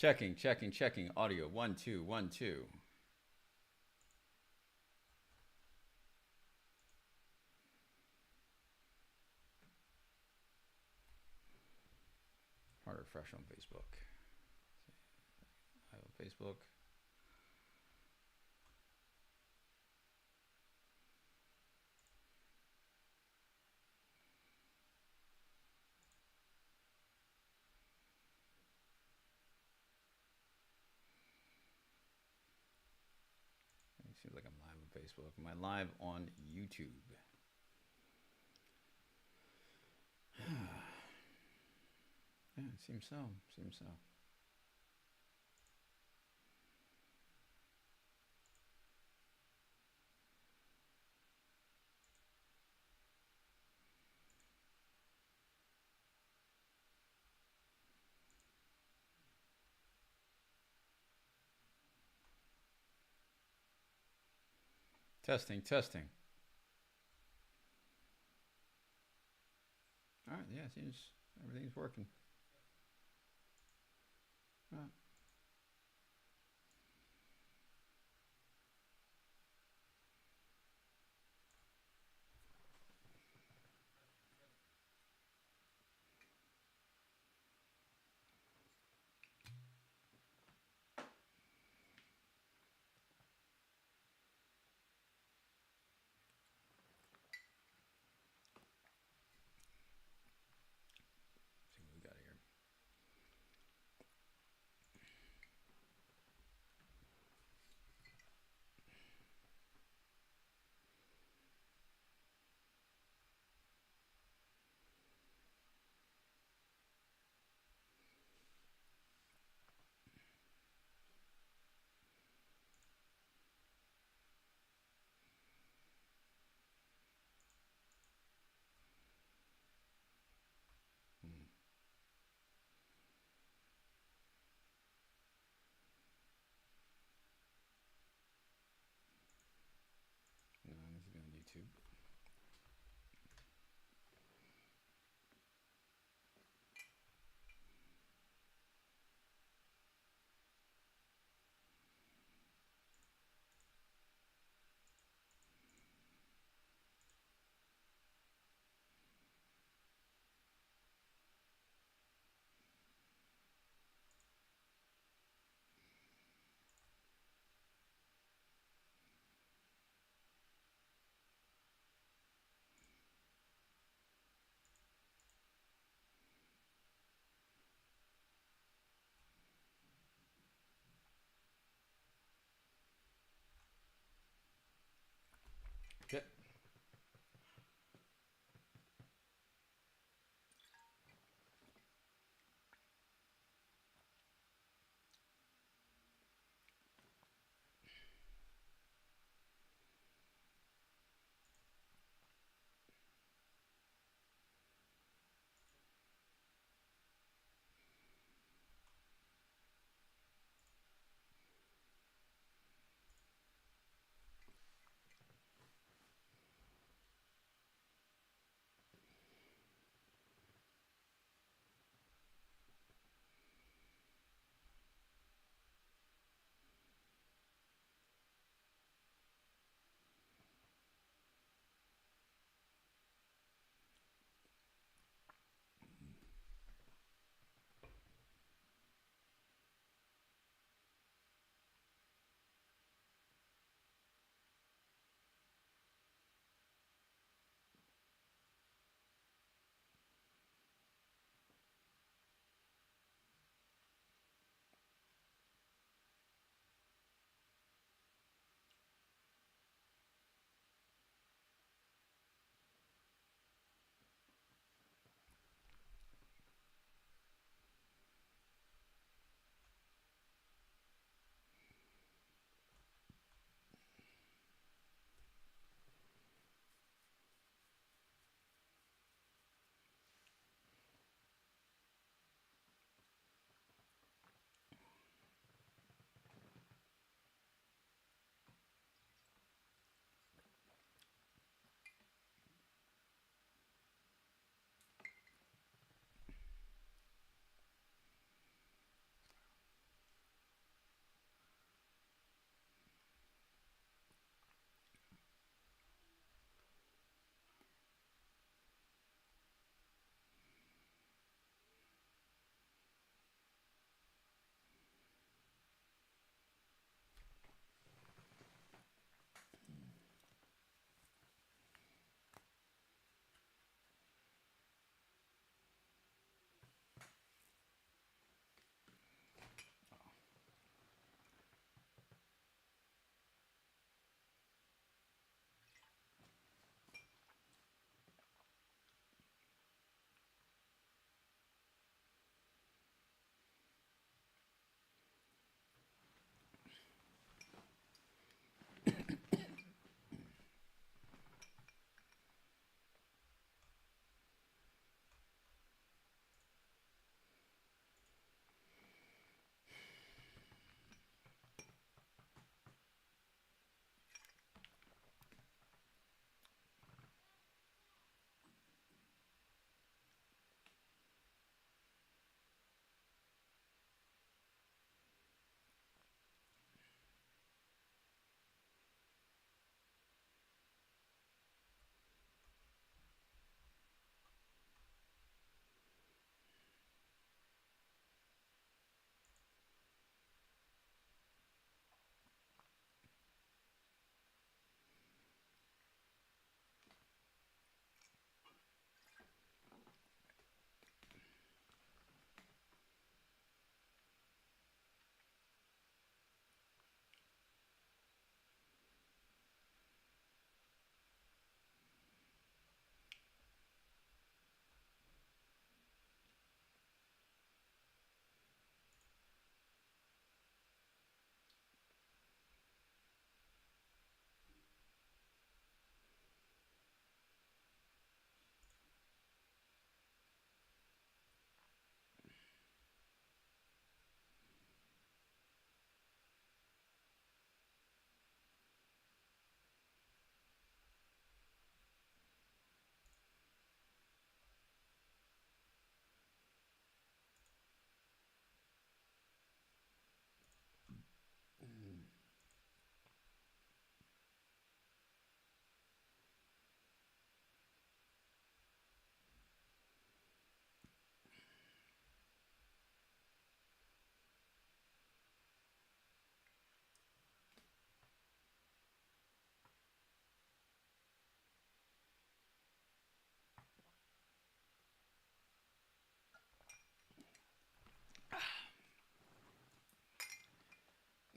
Checking, checking, checking. Audio 1 2 1 2. Hard to refresh on Facebook. I have Facebook. It seems like I'm live on Facebook. Am I live on YouTube? Yeah, it seems so. Seems so. Testing, testing. All right, yeah, it seems everything's working. All right. See what we got here. No, this is on YouTube.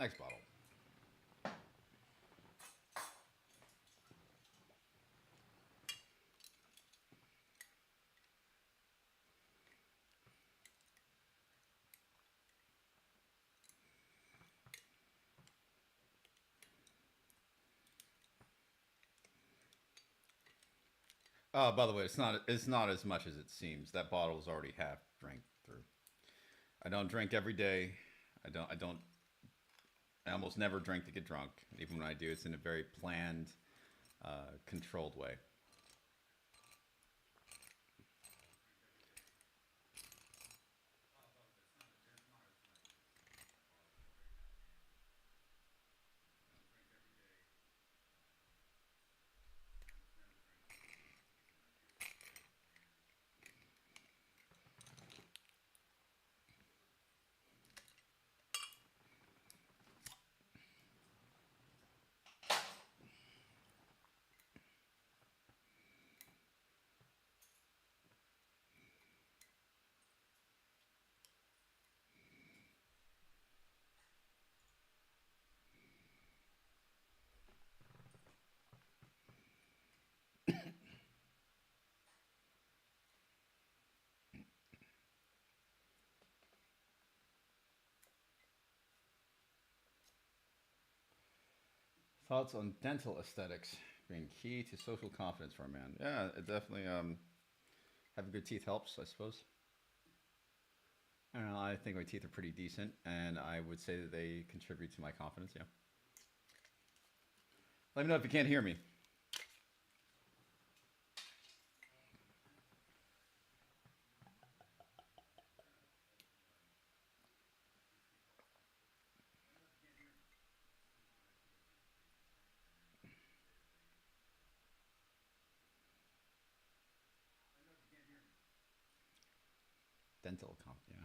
Next bottle. By the way, it's not as much as it seems. That bottle is already half drank through. I don't drink every day. I don't. I almost never drink to get drunk. Even when I do, it's in a very planned, controlled way. Thoughts on dental aesthetics being key to social confidence for a man? Yeah, it definitely. Having good teeth helps, I suppose. I don't know. I think my teeth are pretty decent, and I would say that they contribute to my confidence. Yeah. Let me know if you can't hear me. Dental comp. Yeah.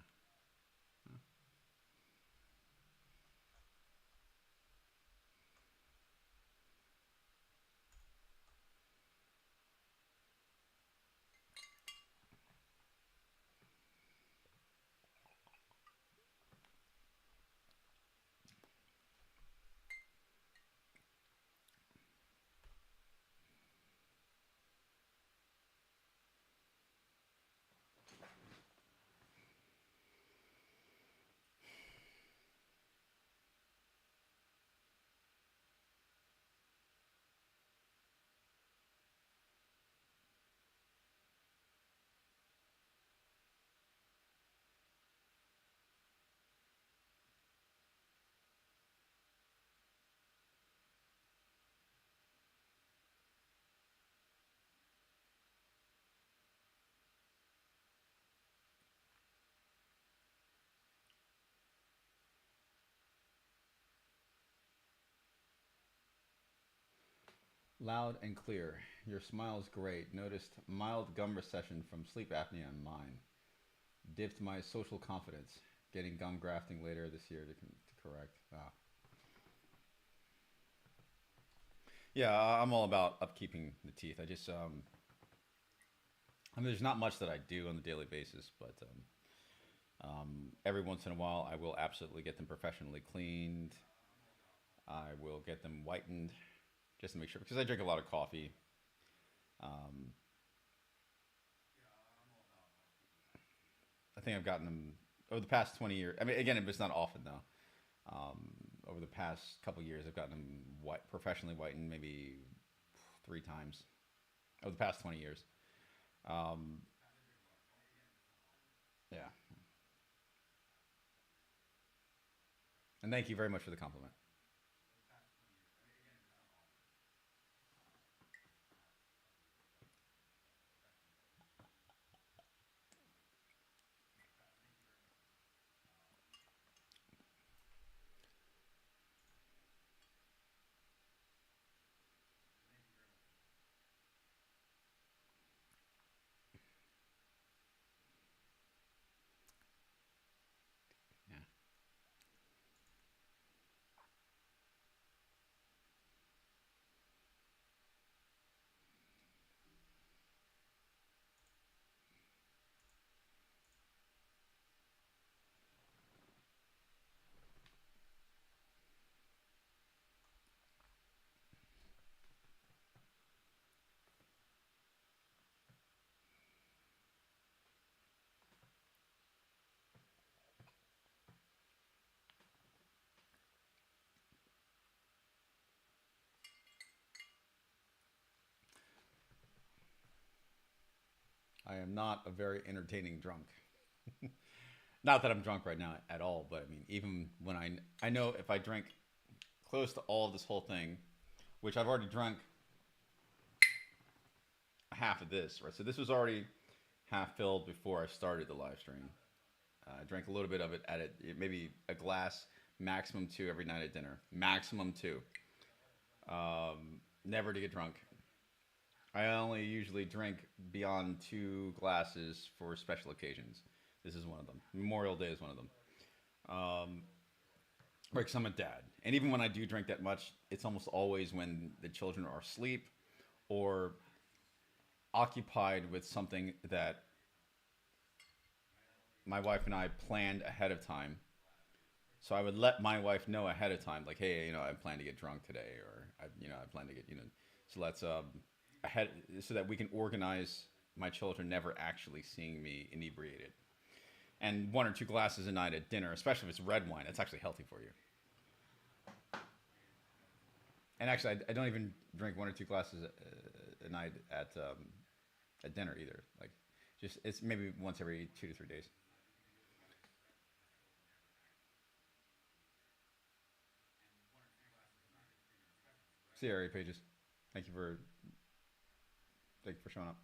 Loud and clear. Your smile is great. Noticed mild gum recession from sleep apnea in mine. Dipped my social confidence. Getting gum grafting later this year to correct. Ah. Yeah, I'm all about upkeeping the teeth. I mean, there's not much that I do on a daily basis, but every once in a while, I will absolutely get them professionally cleaned. I will get them whitened just to make sure because I drink a lot of coffee. Um, I think I've gotten them over the past 20 years. I mean, again, it's not often though. Um, Over the past couple years, I've gotten them professionally whitened maybe 3 times over the past 20 years. Um, yeah, and thank you very much for the compliment. Yeah. I am not a very entertaining drunk. Not that I'm drunk right now at all, but I mean, even when I know if I drink close to all of this whole thing, which I've already drunk half of this, right? So this was already half filled before I started the live stream. I drank a little bit of it at it, maybe a glass, maximum two every night at dinner, maximum two. Never to get drunk. I only usually drink beyond two glasses for special occasions. This is one of them. Memorial Day is one of them. Um, because I'm a dad, and even when I do drink that much, it's almost always when the children are asleep or occupied with something that my wife and I planned ahead of time. So I would let my wife know ahead of time, like, hey, I plan to get drunk today, or I plan to get, so let's ahead so that we can organize my children never actually seeing me inebriated. And one or two glasses a night at dinner, especially if it's red wine, it's actually healthy for you. And actually, I don't even drink one or two glasses a night at dinner either. Like, just it's maybe once every 2 to 3 days. See you, area pages. Thank you for thank you for showing up.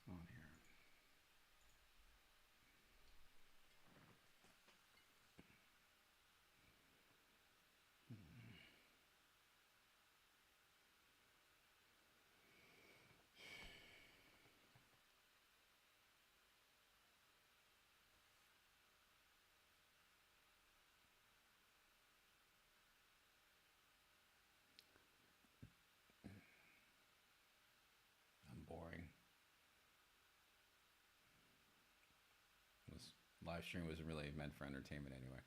What's going on here? I'm boring. This live stream was really meant for entertainment anyway.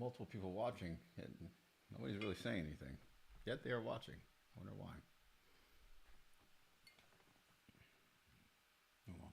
multiple people watching, and nobody's really saying anything. Yet they are watching. I wonder why. Oh, well.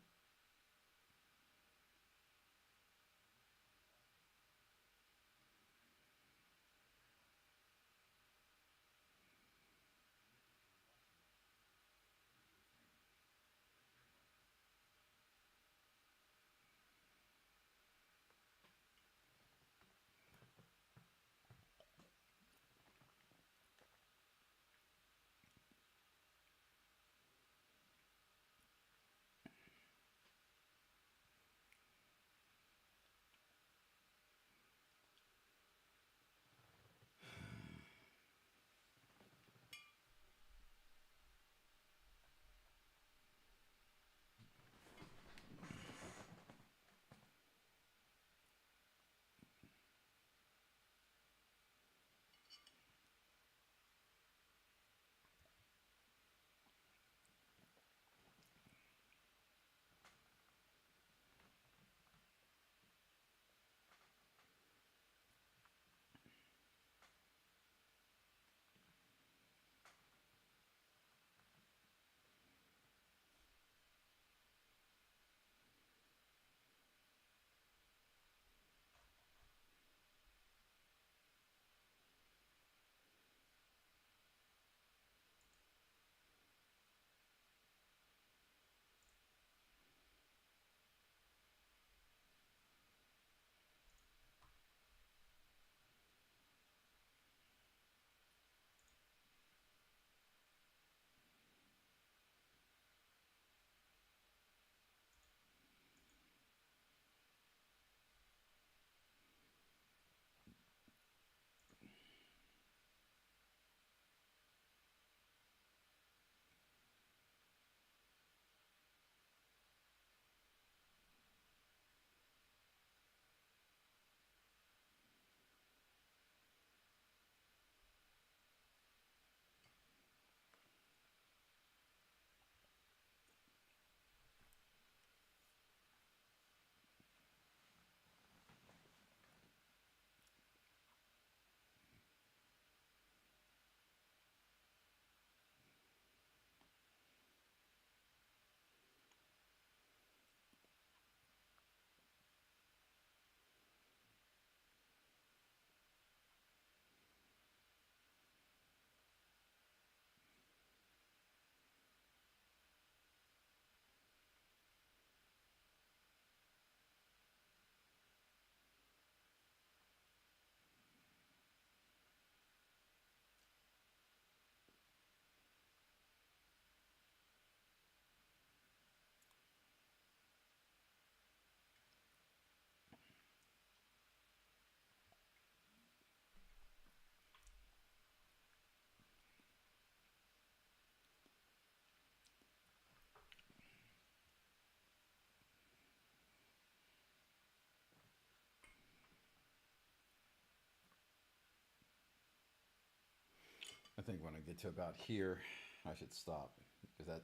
I think when I get to about here, I should stop because that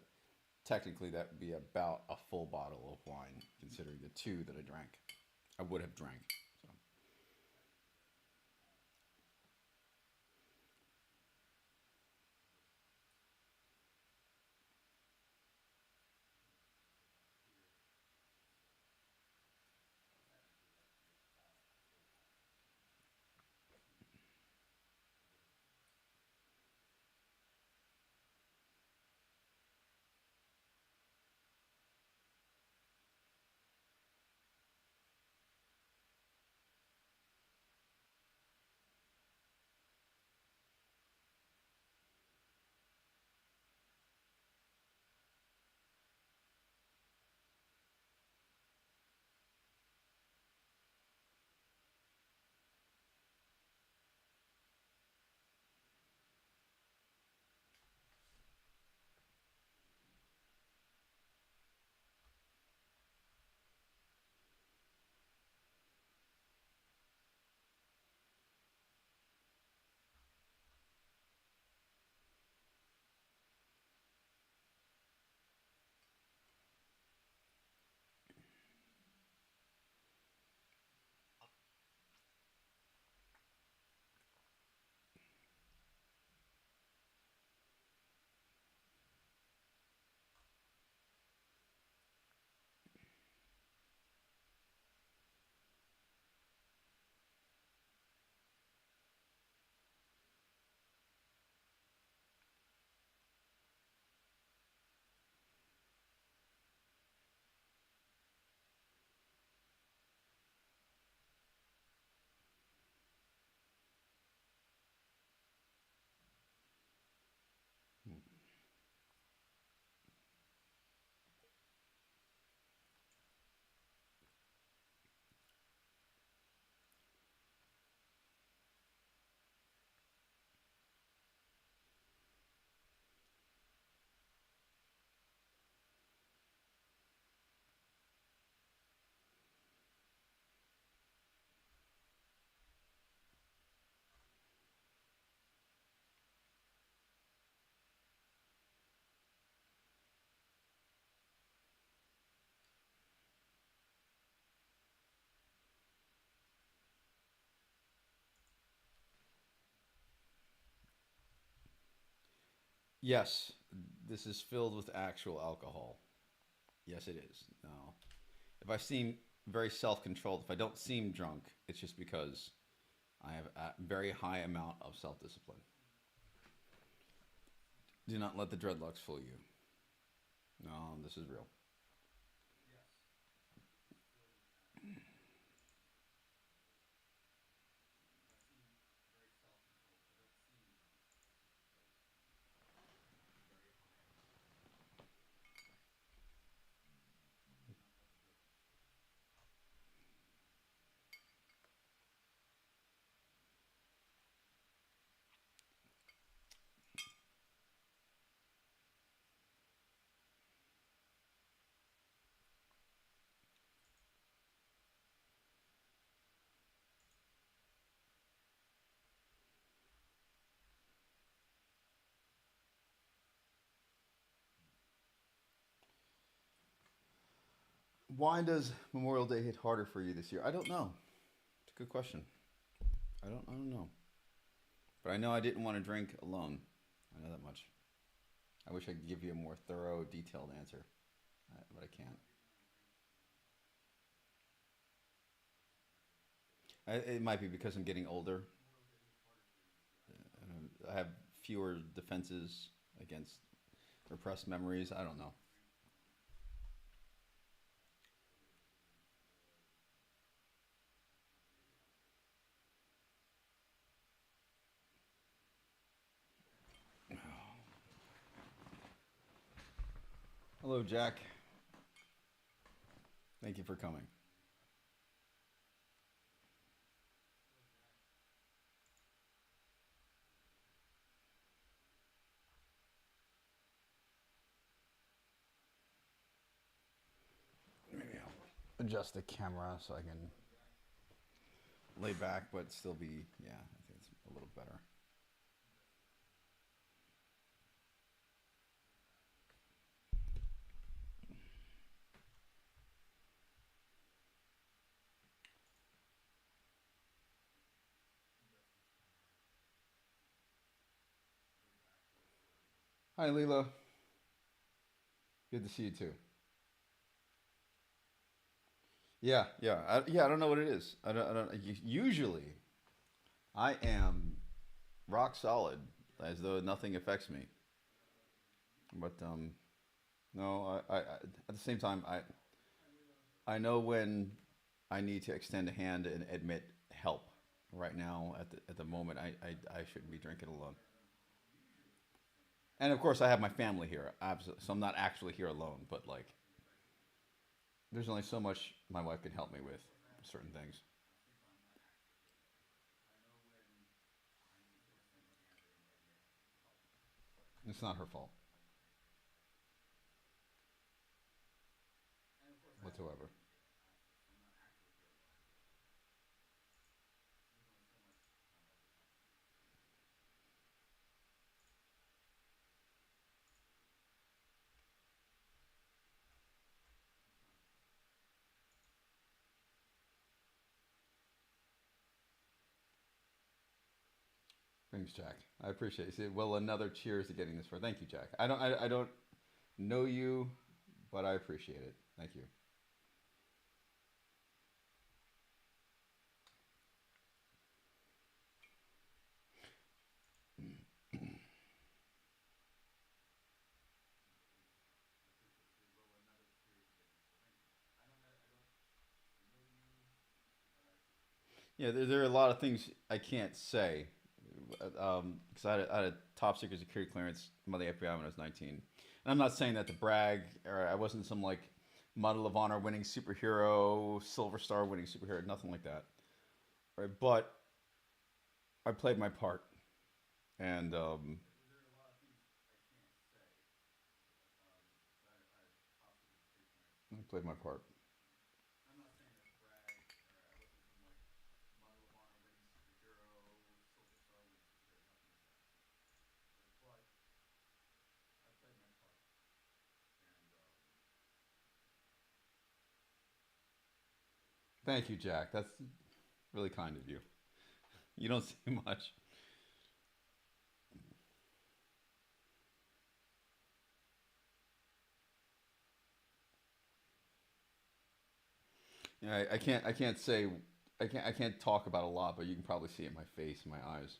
technically that would be about a full bottle of wine, considering the two that I drank. I would have drank. So Yes, this is filled with actual alcohol. Yes, it is. No, if I seem very self-controlled, if I don't seem drunk, it's just because I have a very high amount of self-discipline. Do not let the dreadlocks fool you. No, this is real. Why does Memorial Day hit harder for you this year? I don't know. It's a good question. I don't know. But I know I didn't want to drink alone. I know that much. I wish I could give you a more thorough, detailed answer, but I can't. It might be because I'm getting older. I have fewer defenses against repressed memories. I don't know. Hello, Jack. Thank you for coming. Maybe I'll adjust the camera so I can lay back, but still be, yeah, I think it's a little better. Hi, Leela. Good to see you too. Yeah, yeah, yeah. I don't know what it is. I don't. Usually, I am rock solid, as though nothing affects me. But no, at the same time, I know when I need to extend a hand and admit help. Right now, at the moment, I shouldn't be drinking alone. And of course, I have my family here, absolutely. So I'm not actually here alone. But like, there's only so much my wife can help me with certain things. It's not her fault whatsoever. Thanks, Jack. I appreciate it. Well, another cheers to getting this far. Thank you, Jack. I don't know you, but I appreciate it. Thank you. Yeah, there are a lot of things I can't say because I had a top secret security clearance by the FBI when I was 19. And I'm not saying that to brag, or I wasn't some like Medal of Honor winning superhero, Silver Star winning superhero, nothing like that. Right, but I played my part, and I played my part. Thank you, Jack. That's really kind of you. You don't say much. I can't say I can't talk about a lot, but you can probably see it in my face, in my eyes.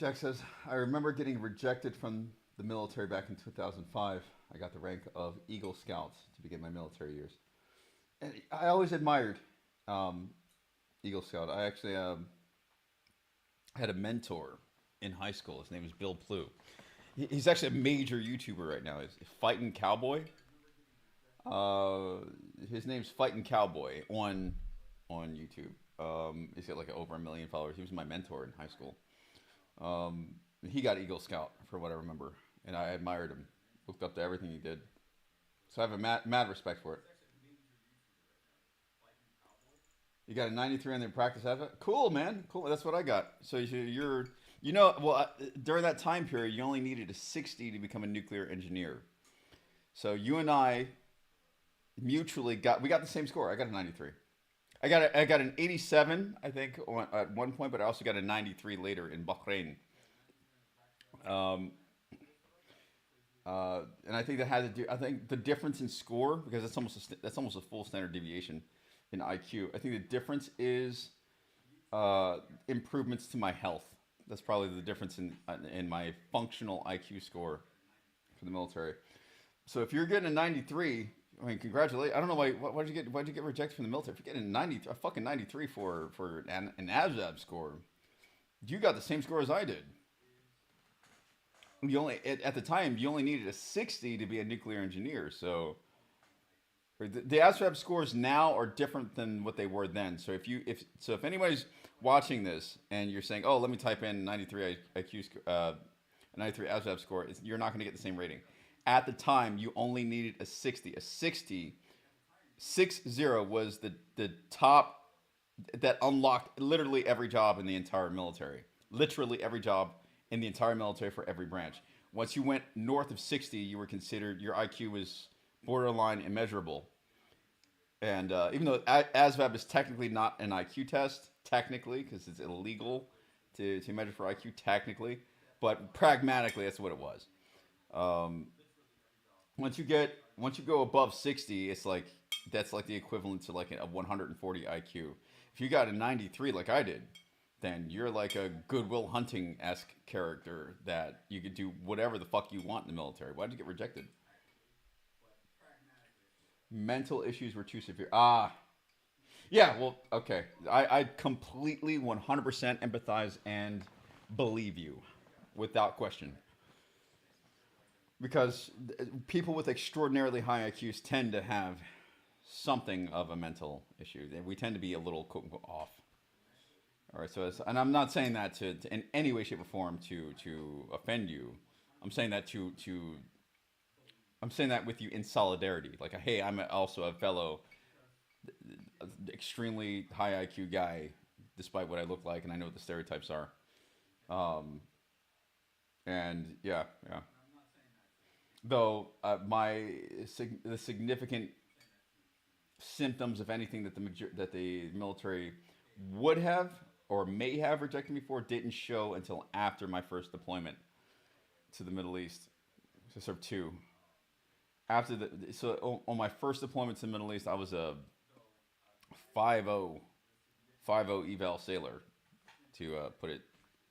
Jack says, I remember getting rejected from the military back in 2005. I got the rank of Eagle Scout to begin my military years. And I always admired um, Eagle Scout. I actually had a mentor in high school. His name is Bill Plew. He's actually a major YouTuber right now. He's Fighting Cowboy. Uh, his name's Fighting Cowboy on YouTube. He's got like over 1 million followers. He was my mentor in high school. Um, he got Eagle Scout for what I remember, and I admired him. Looked up to everything he did. So I have a mad respect for it. You got a 93 on the practice habit. Cool, man. Cool. That's what I got. So you're well, during that time period, you only needed a 60 to become a nuclear engineer. So you and I mutually got the same score. I got a 93. I got an 87, I think, at one point, but I also got a 93 later in Bahrain. Um, and I think that had to do. I think the difference in score, because that's almost a full standard deviation in IQ. I think the difference is improvements to my health. That's probably the difference in my functional IQ score for the military. So if you're getting a 93, I mean, congratulations. I don't know why'd you get rejected from the military? If you're getting a fucking 93 for an ASVAB score, you got the same score as I did. You only at the time you only needed a 60 to be a nuclear engineer. So the ASVAB scores now are different than what they were then. So if anybody's watching this and you're saying, oh, let me type in 93 IQ 93 ASVAB score, you're not going to get the same rating. At the time, you only needed a 60. A 60, 60 was the top that unlocked literally every job in the entire military. Literally every job in the entire military for every branch. Once you went north of 60, you were considered, your IQ was borderline immeasurable. And even though ASVAB is technically not an IQ test, technically, because it's illegal to measure for IQ, technically, but pragmatically, that's what it was. Um, once you go above 60, it's like that's like the equivalent to like a 140 IQ. If you got a 93 like I did, then you're like a Goodwill Hunting esque character that you could do whatever the fuck you want in the military. Why did you get rejected? Mental issues were too severe. Ah, yeah. Well, okay. I completely 100% empathize and believe you, without question. Because people with extraordinarily high IQs tend to have something of a mental issue. We tend to be a little quote unquote off. All right, and I'm not saying that to in any way, shape, or form to offend you. I'm saying that I'm saying that with you in solidarity. Like, hey, also a fellow extremely high IQ guy, despite what I look like, and I know what the stereotypes are. Um, and yeah, yeah. Though the significant symptoms of anything that the military would have or may have rejected me for didn't show until after my first deployment to the Middle East. So sort of two. On my first deployment to the Middle East, I was a 5-0 5-0 eval sailor, to put it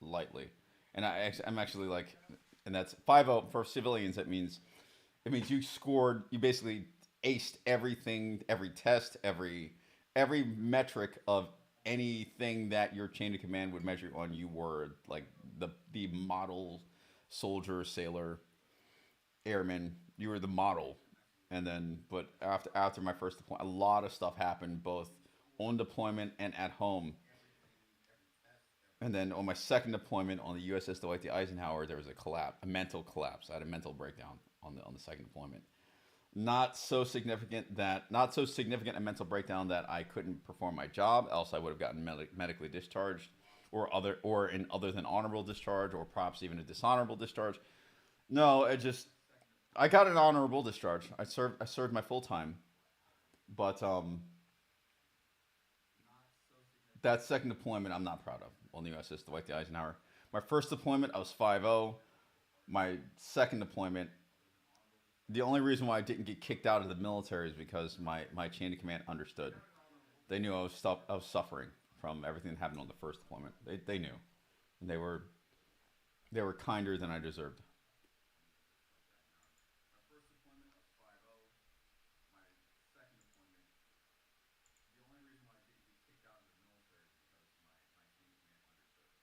lightly. And I'm actually like, and that's 5-0 for civilians. It means you basically aced everything, every test, every metric of anything that your chain of command would measure on, you were like the model soldier, sailor, airman. You were the model. And then, but after my first deployment, a lot of stuff happened both on deployment and at home. And then on my second deployment on the USS Dwight D. Eisenhower, there was a collapse, a mental collapse. I had a mental breakdown on the second deployment. Not so significant a mental breakdown that I couldn't perform my job. Else I would have gotten medically discharged, or in other than honorable discharge, or perhaps even a dishonorable discharge. No, I got an honorable discharge. I served my full time, but that second deployment I'm not proud of on the USS Dwight D. Eisenhower. My first deployment I was 5-0. My second deployment, the only reason why I didn't get kicked out of the military is because my chain of command understood. They knew I was suffering from everything that happened on the first deployment. They knew, and they were kinder than I deserved.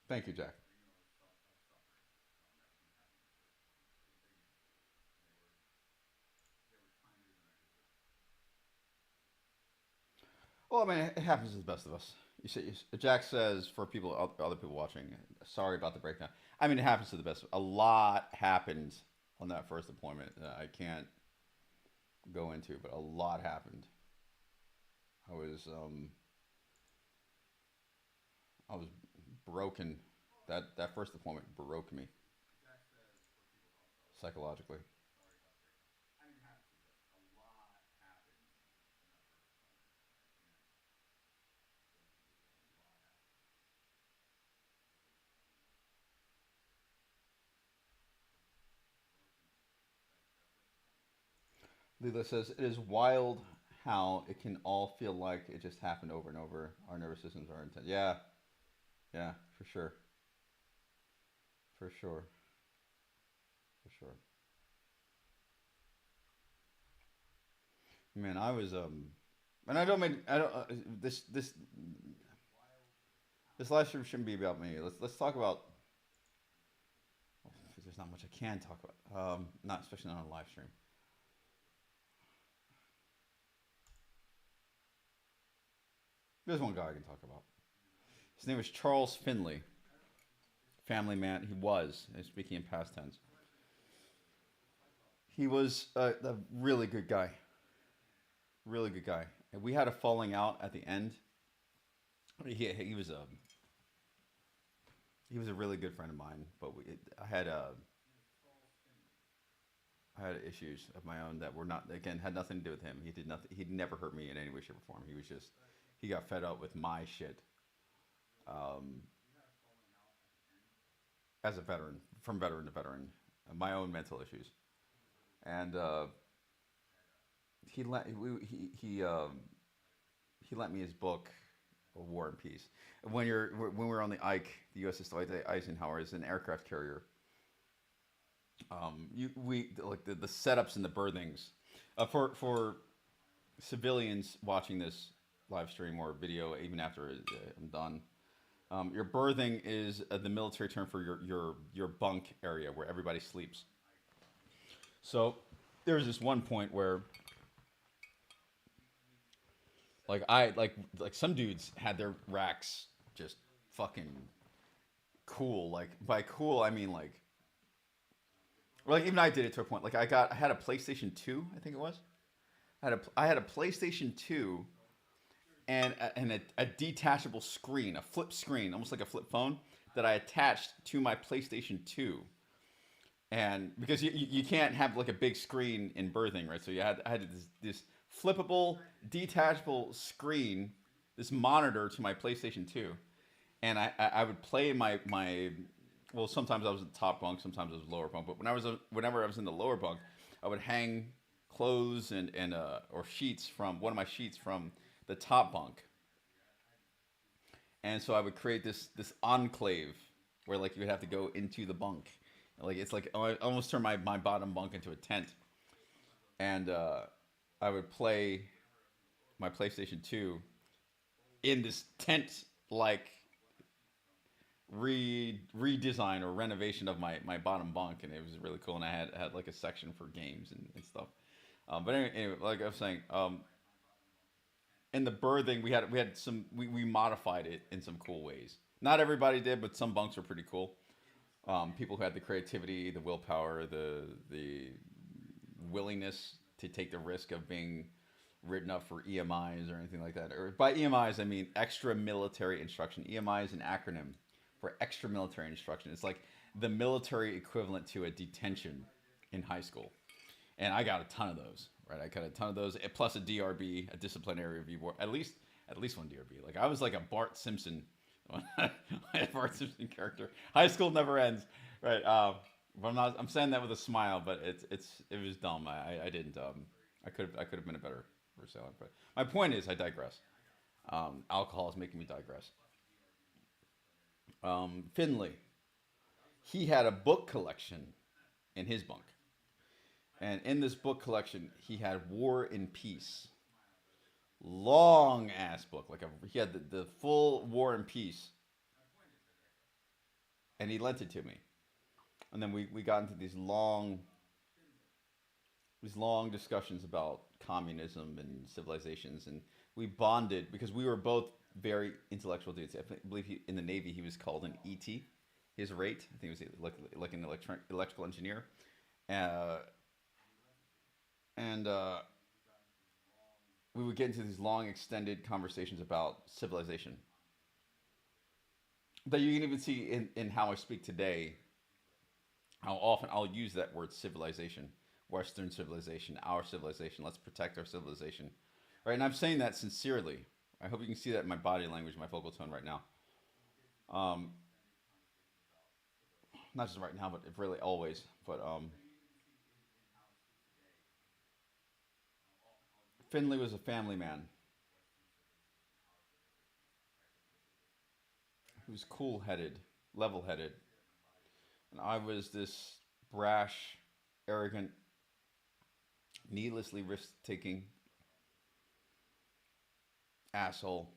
Thank you, Jack. Well, I mean, it happens to the best of us. Jack says for other people watching, sorry about the breakdown. I mean, it happens to the best. A lot happened on that first deployment that I can't go into, but a lot happened. I was um, I was broken. That first deployment broke me psychologically. Leela says it is wild how it can all feel like it just happened over and over. Our nervous systems are intense. Yeah, yeah, for sure, for sure, for sure. Man, and I don't mean I don't this live stream shouldn't be about me. Let's talk about. Well, there's not much I can talk about. Not especially not on a live stream. There's one guy I can talk about. His name is Charles Finley. Family man. He was. Speaking in past tense. He was a really good guy. Really good guy. And we had a falling out at the end. He was a really good friend of mine, but I had issues of my own that were not, again, had nothing to do with him. He did nothing. He'd never hurt me in any way, shape, or form. He got fed up with my shit. Um, as a veteran, from veteran to veteran, my own mental issues, and he let he lent me his book, War and Peace. When we were on the Ike, the USS Dwight Eisenhower is an aircraft carrier. You we like the setups and the berthings for civilians watching this live stream or video, even after I'm done. Your berthing is the military term for your bunk area where everybody sleeps. So there was this one point where like some dudes had their racks just fucking cool. Like by cool I mean like even I did it to a point. Like I had a PlayStation 2, I think it was. I had a PlayStation 2 and a detachable screen, a flip screen, almost like a flip phone that I attached to my PlayStation 2. And because you can't have like a big screen in birthing, right? So I had this flippable, detachable screen, this monitor to my PlayStation 2. And I would play my well, sometimes I was in the top bunk, sometimes I was lower bunk. But whenever I was in the lower bunk, I would hang clothes and or sheets from one of my sheets from the top bunk, and so I would create this enclave where like you would have to go into the bunk, like it's like I almost turn my bottom bunk into a tent, and I would play my PlayStation 2 in this tent like redesign or renovation of my bottom bunk, and it was really cool. And I had like a section for games and stuff. But anyway, like I was saying, in the birthing, we modified it in some cool ways. Not everybody did, but some bunks were pretty cool. People who had the creativity, the willpower, the willingness to take the risk of being written up for EMIs or anything like that. Or by EMIs, I mean extra military instruction. EMI is an acronym for extra military instruction. It's like the military equivalent to a detention in high school. And I got a ton of those, right? I got a ton of those, plus a DRB, a disciplinary review board, at least one DRB. Like I was like a Bart Simpson, a Bart Simpson character. High school never ends, right? But I'm saying that with a smile, but it was dumb. I didn't. I could have been a better sailor. But my point is, I digress. Alcohol is making me digress. Finley, he had a book collection in his bunk. And in this book collection, he had War and Peace. Long ass book. He had the full War and Peace. And he lent it to me. And then we got into these long discussions about communism and civilizations, and we bonded because we were both very intellectual dudes. I believe in the Navy he was called an ET. His rate, I think, it was like an electrical engineer. Uh, and we would get into these long, extended conversations about civilization that you can even see in how I speak today. How often I'll use that word civilization, Western civilization, our civilization. Let's protect our civilization, right? And I'm saying that sincerely. I hope you can see that in my body language, my vocal tone right now. Um, Not just right now, but really always. But Finley was a family man who was cool headed, level headed, and I was this brash, arrogant, needlessly risk taking asshole.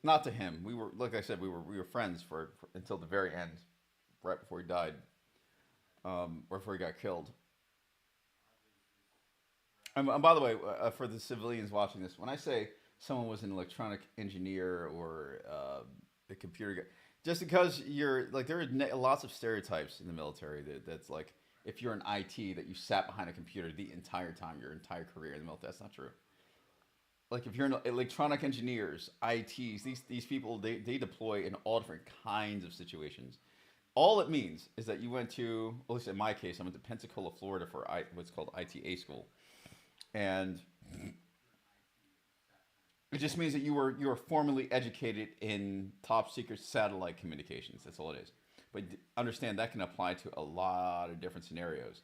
Not to him. We were, like I said, we were friends for until the very end, right before he died, or before he got killed. And by the way, for the civilians watching this, when I say someone was an electronic engineer or a computer guy, just because you're like there are lots of stereotypes in the military that's like if you're an IT that you sat behind a computer the entire time, your entire career in the military. That's not true. Like if you're an electronic engineers, ITs, these people they deploy in all different kinds of situations. All it means is that you went to, well, at least in my case, I went to Pensacola, Florida for what's called ITA school, and it just means that you were formally educated in top secret satellite communications. That's all it is. But understand that can apply to a lot of different scenarios.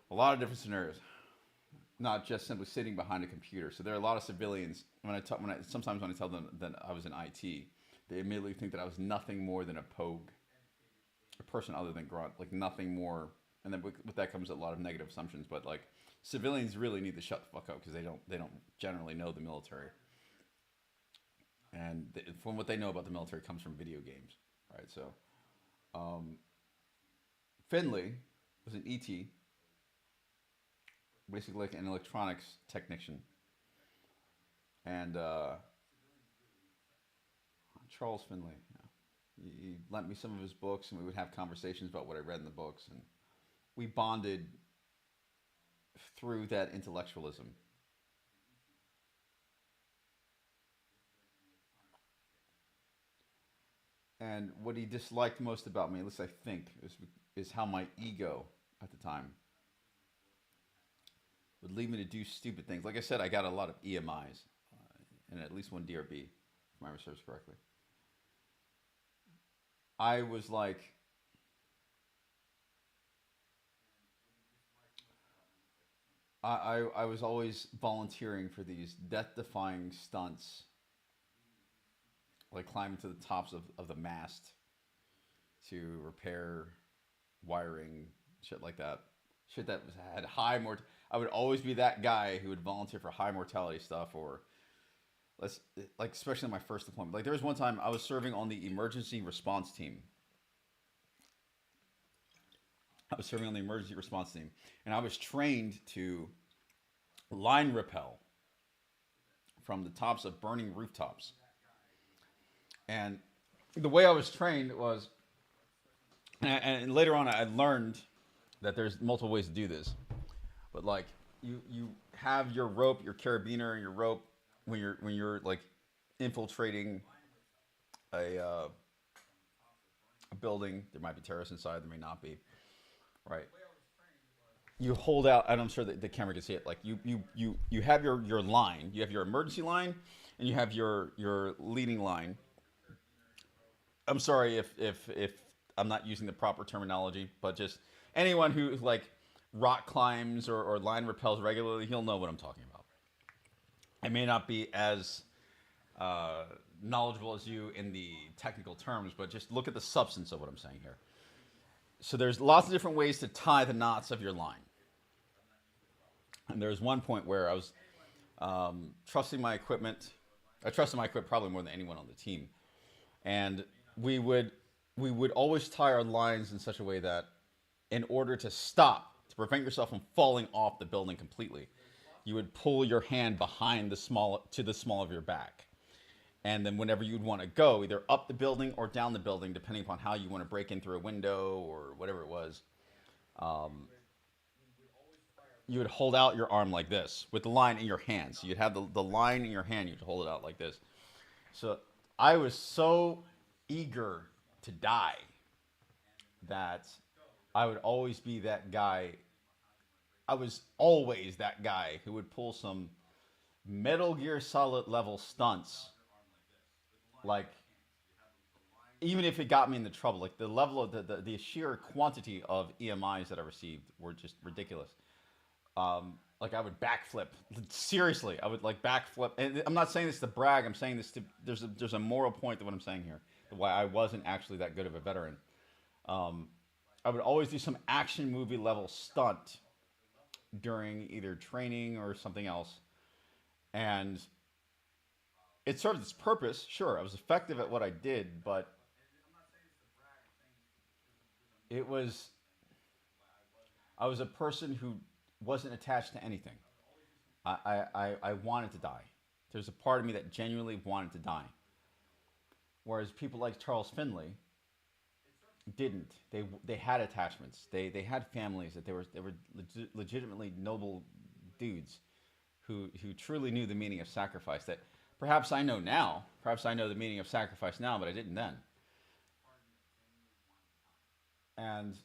A lot of different scenarios, not just simply sitting behind a computer. So there are a lot of civilians sometimes when I tell them that I was in IT, they immediately think that I was nothing more than a pogue, a person other than grunt, like nothing more. And then with that comes a lot of negative assumptions. But like civilians really need to shut the fuck up because they don't generally know the military, and from what they know about the military comes from video games, right? So um, Finley was an ET, basically like an electronics technician, and Charles Finley. He lent me some of his books, and we would have conversations about what I read in the books, and we bonded through that intellectualism. And what he disliked most about me, at least I think, is how my ego at the time would lead me to do stupid things. Like I said, I got a lot of EMIs and at least one DRB, if my research correctly. I was like, I was always volunteering for these death-defying stunts, like climbing to the tops of the mast to repair wiring, shit like that. Shit that had high mort. I would always be that guy who would volunteer for high mortality stuff, or let's like especially my first deployment. Like there was one time I was serving on the emergency response team. I was serving on the emergency response team, and I was trained to line rappel from the tops of burning rooftops. And the way I was trained was, and later on I learned that there's multiple ways to do this. But like you have your rope, your carabiner, and your rope when you're like infiltrating a a building. There might be terrorists inside. There may not be. Right. You hold out, and I'm sure that the camera can see it. Like you have your line. You have your emergency line, and you have your leading line. I'm sorry if I'm not using the proper terminology, but just anyone who like rock climbs or line rappels regularly, he'll know what I'm talking about. I may not be as uh, knowledgeable as you in the technical terms, but just look at the substance of what I'm saying here. So there's lots of different ways to tie the knots of your line. And there was one point where I was trusting my equipment. I trusted my equipment probably more than anyone on the team, and we would we would always tie our lines in such a way that, in order to stop, to prevent yourself from falling off the building completely, you would pull your hand behind the small of your back, and then whenever you'd want to go, either up the building or down the building, depending upon how you want to break in through a window or whatever it was, you would hold out your arm like this with the line in your hand. So you'd have the line in your hand, you'd hold it out like this. So I was so eager to die that I would always be that guy. I was always that guy who would pull some Metal Gear Solid level stunts, like even if it got me into trouble, like the level of the sheer quantity of EMIs that I received were just ridiculous. Like I would backflip. Seriously, I would like backflip. And I'm not saying this to brag. I'm saying this to there's a moral point to what I'm saying here. Why I wasn't actually that good of a veteran. Um, I would always do some action movie level stunt during either training or something else, and it served its purpose. Sure, I was effective at what I did, but it was I was a person who wasn't attached to anything. I wanted to die. There's a part of me that genuinely wanted to die. Whereas people like Charles Finley didn't. They had attachments. They had families. That they were legitimately noble dudes who truly knew the meaning of sacrifice. That perhaps I know now. Perhaps I know the meaning of sacrifice now, but I didn't then. And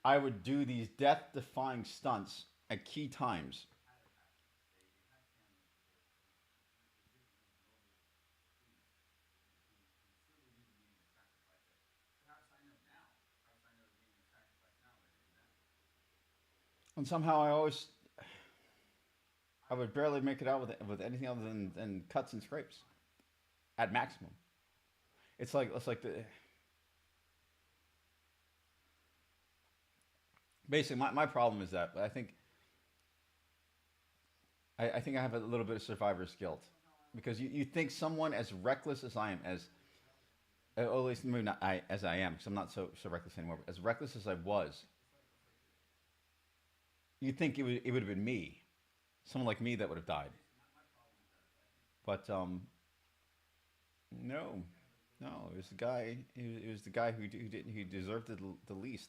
I would do these death-defying stunts at key times. And somehow I would barely make it out with anything other than cuts and scrapes at maximum. It's like the basically my problem is that I think I have a little bit of survivor's guilt because you think someone as reckless as I am, at least maybe not I as I am, because I'm not so reckless anymore. But as reckless as I was, you think it would have been me, someone like me that would have died. But no, no, it was the guy. It was the guy who didn't who deserved it the least.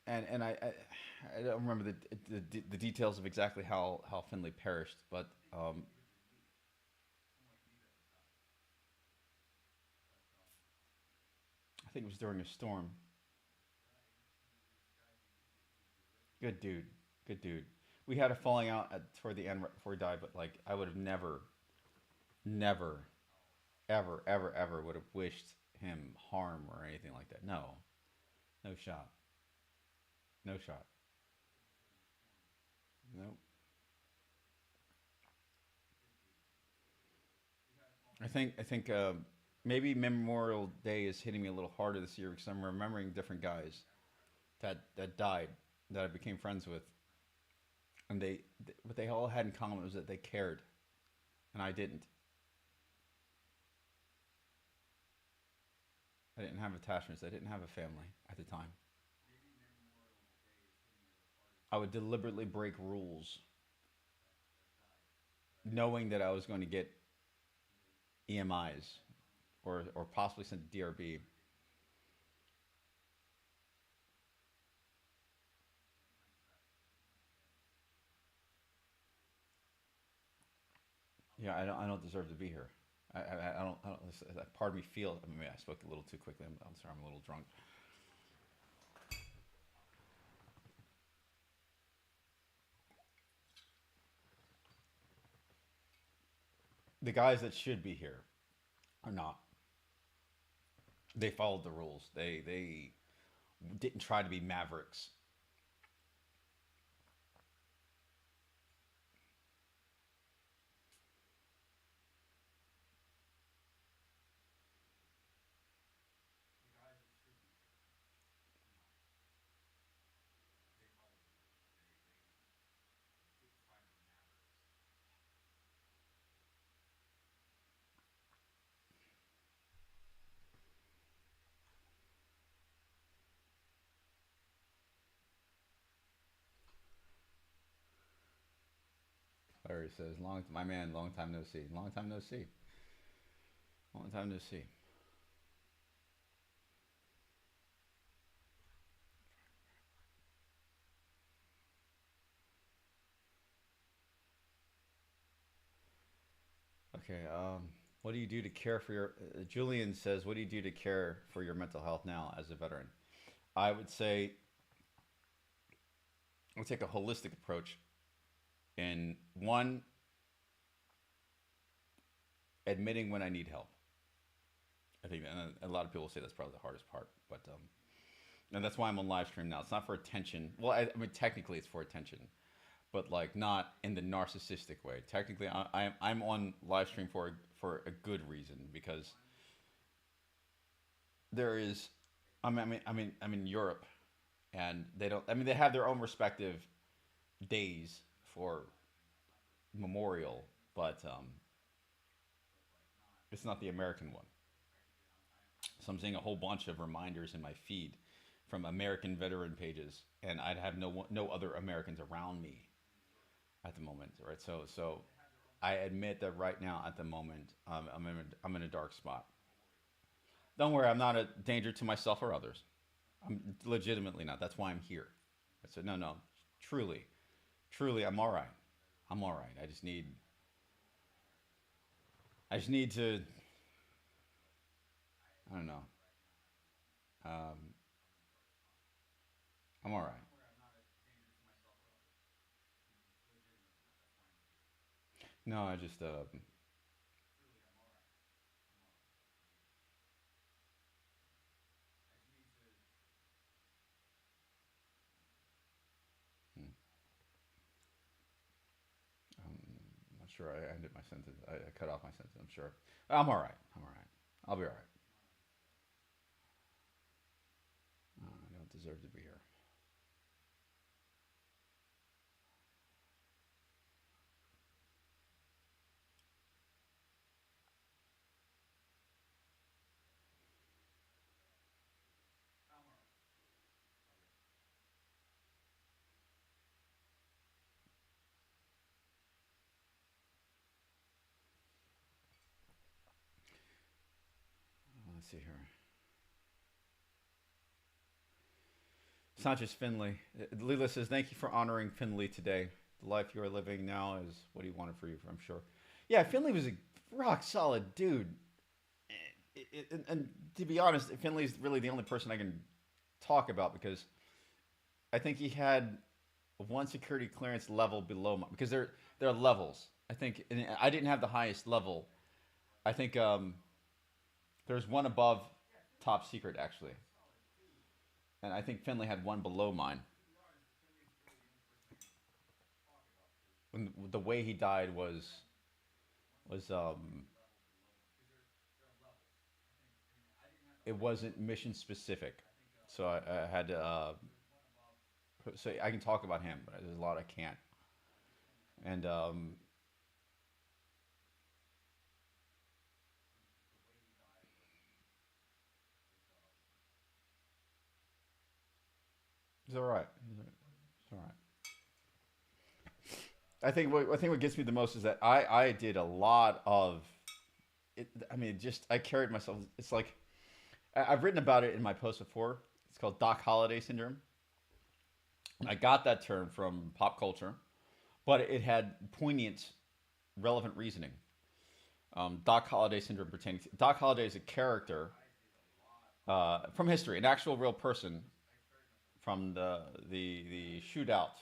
And I don't remember the details of exactly how Finley perished, but I think it was during a storm. Good dude, good dude. We had a falling out toward the end right before he died, but like I would have never, ever would have wished him harm or anything like that. No, no shot, no shot. No. I think maybe Memorial Day is hitting me a little harder this year because I'm remembering different guys that died that I became friends with, and what they all had in common was that they cared. and I didn't. I didn't have attachments. I didn't have a family at the time. I would deliberately break rules, knowing that I was going to get EMIs or possibly sent to DRB. Yeah, I don't deserve to be here. Part of me feels. I mean, I spoke a little too quickly. I'm sorry. I'm a little drunk. The guys that should be here are not. They followed the rules. They didn't try to be mavericks. Larry says, "Long, my man, long time no see. Long time no see. Long time no see." Okay. What do you do to care for your? Julian says, "What do you do to care for your mental health now as a veteran?" I would say I would take a holistic approach. And one, admitting when I need help. I think, and a lot of people say that's probably the hardest part. But and that's why I'm on live stream now. It's not for attention. Well, I mean, technically, it's for attention, but like not in the narcissistic way. Technically, I'm on live stream for a good reason because there is. I'm in Europe, and they don't. I mean, they have their own respective days for memorial, but it's not the American one. So I'm seeing a whole bunch of reminders in my feed from American veteran pages, and I'd have no other Americans around me at the moment, right? So I admit that right now at the moment I'm in a dark spot. Don't worry, I'm not a danger to myself or others. I'm legitimately not. That's why I'm here. I said no, truly, truly, I'm all right. I'm all right. I just need to. I don't know. Um, I'm all right. No, I just hmm, I'm not sure. I ended my sentence. I cut off my sentence. I'm sure. I'm all right. I'm all right. I'll be all right. I don't deserve to be here. Let's see here. Sanchez Finley. Leela says, "Thank you for honoring Finley today. The life you are living now is what he wanted for you, I'm sure." Yeah, Finley was a rock solid dude. And to be honest, Finley's really the only person I can talk about because I think he had one security clearance level below my, because there are levels. I think and I didn't have the highest level. I think there's one above top secret actually, and I think Finley had one below mine. When the way he died was it wasn't mission specific, so I had to. So I can talk about him, but there's a lot I can't. And He's all right. He's all right. I think what gets me the most is that I did a lot of it. I mean, just I carried myself. It's like I've written about it in my post before. It's called Doc Holliday syndrome. And I got that term from pop culture, but it had poignant, relevant reasoning. Doc Holliday syndrome pertaining to Doc Holliday is a character from history, an actual real person from the shootout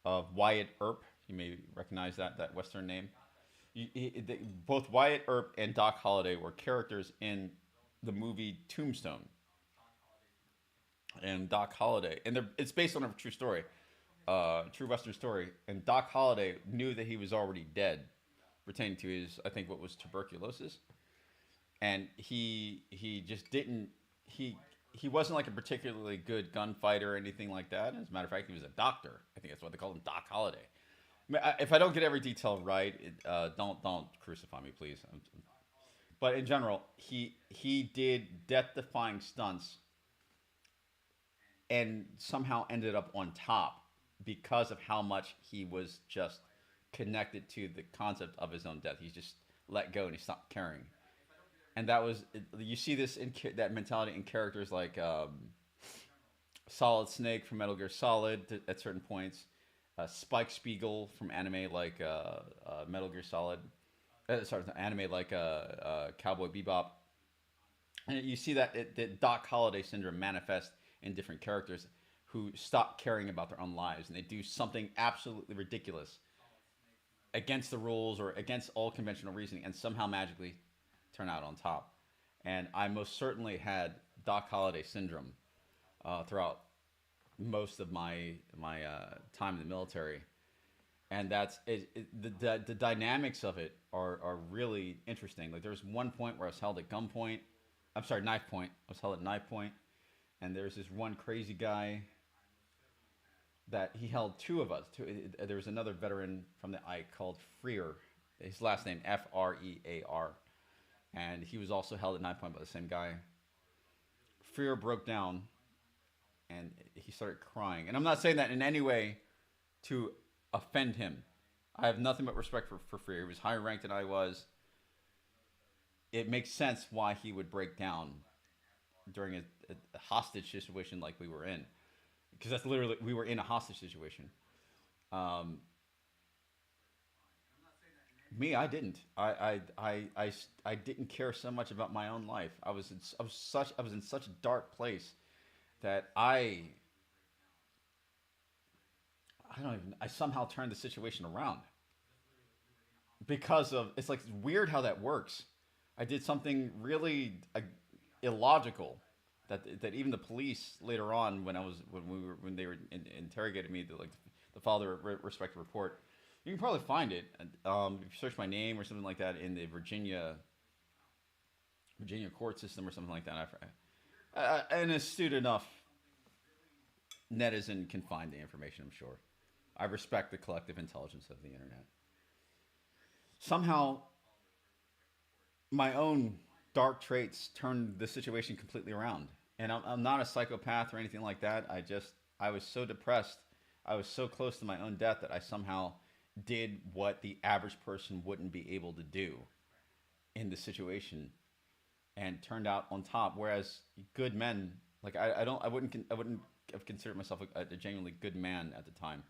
of Wyatt Earp. You may recognize that Western name. Both Wyatt Earp and Doc Holliday were characters in the movie Tombstone. And Doc Holliday, and it's based on a true story, true Western story. And Doc Holliday knew that he was already dead, pertaining to his, I think, what was tuberculosis, and he just didn't he wasn't like a particularly good gunfighter or anything like that. As a matter of fact, he was a doctor. I think that's why they called him Doc Holliday. I mean, if I don't get every detail right, don't crucify me, please. But in general, he did death-defying stunts and somehow ended up on top because of how much he was just connected to the concept of his own death. He's just let go and he stopped caring. And that was you see this in that mentality in characters like Solid Snake from Metal Gear Solid at certain points, Spike Spiegel from anime like Metal Gear Solid, sorry, anime like Cowboy Bebop, and you see that Doc Holliday syndrome manifest in different characters who stop caring about their own lives and they do something absolutely ridiculous against the rules or against all conventional reasoning and somehow magically turn out on top. And I most certainly had Doc Holliday syndrome throughout most of my time in the military, and that's the dynamics of it are really interesting. Like there's one point where I was held at gunpoint. I'm sorry, knife point. I was held at knife point, and there's this one crazy guy that he held two of us. There was another veteran from the I called Freer. His last name Frear, and he was also held at knife point by the same guy. Freer broke down, and he started crying. And I'm not saying that in any way to offend him. I have nothing but respect for Freer. He was higher ranked than I was. It makes sense why he would break down during a hostage situation like we were in, because that's literally we were in a hostage situation. Um, Me, I didn't. I didn't care so much about my own life. I was in such a dark place that I don't even I somehow turned the situation around because of it's like it's weird how that works. I did something really illogical that even the police later on when they were interrogating me the father respective report. You can probably find it. If you search my name or something like that in the Virginia court system or something like that. An astute enough netizen can find the information, I'm sure. I respect the collective intelligence of the internet. Somehow, my own dark traits turned the situation completely around. And I'm not a psychopath or anything like that. I was so depressed. I was so close to my own death that I somehow did what the average person wouldn't be able to do in the situation and turned out on top. Whereas good men, like I wouldn't have considered myself a genuinely good man at the time.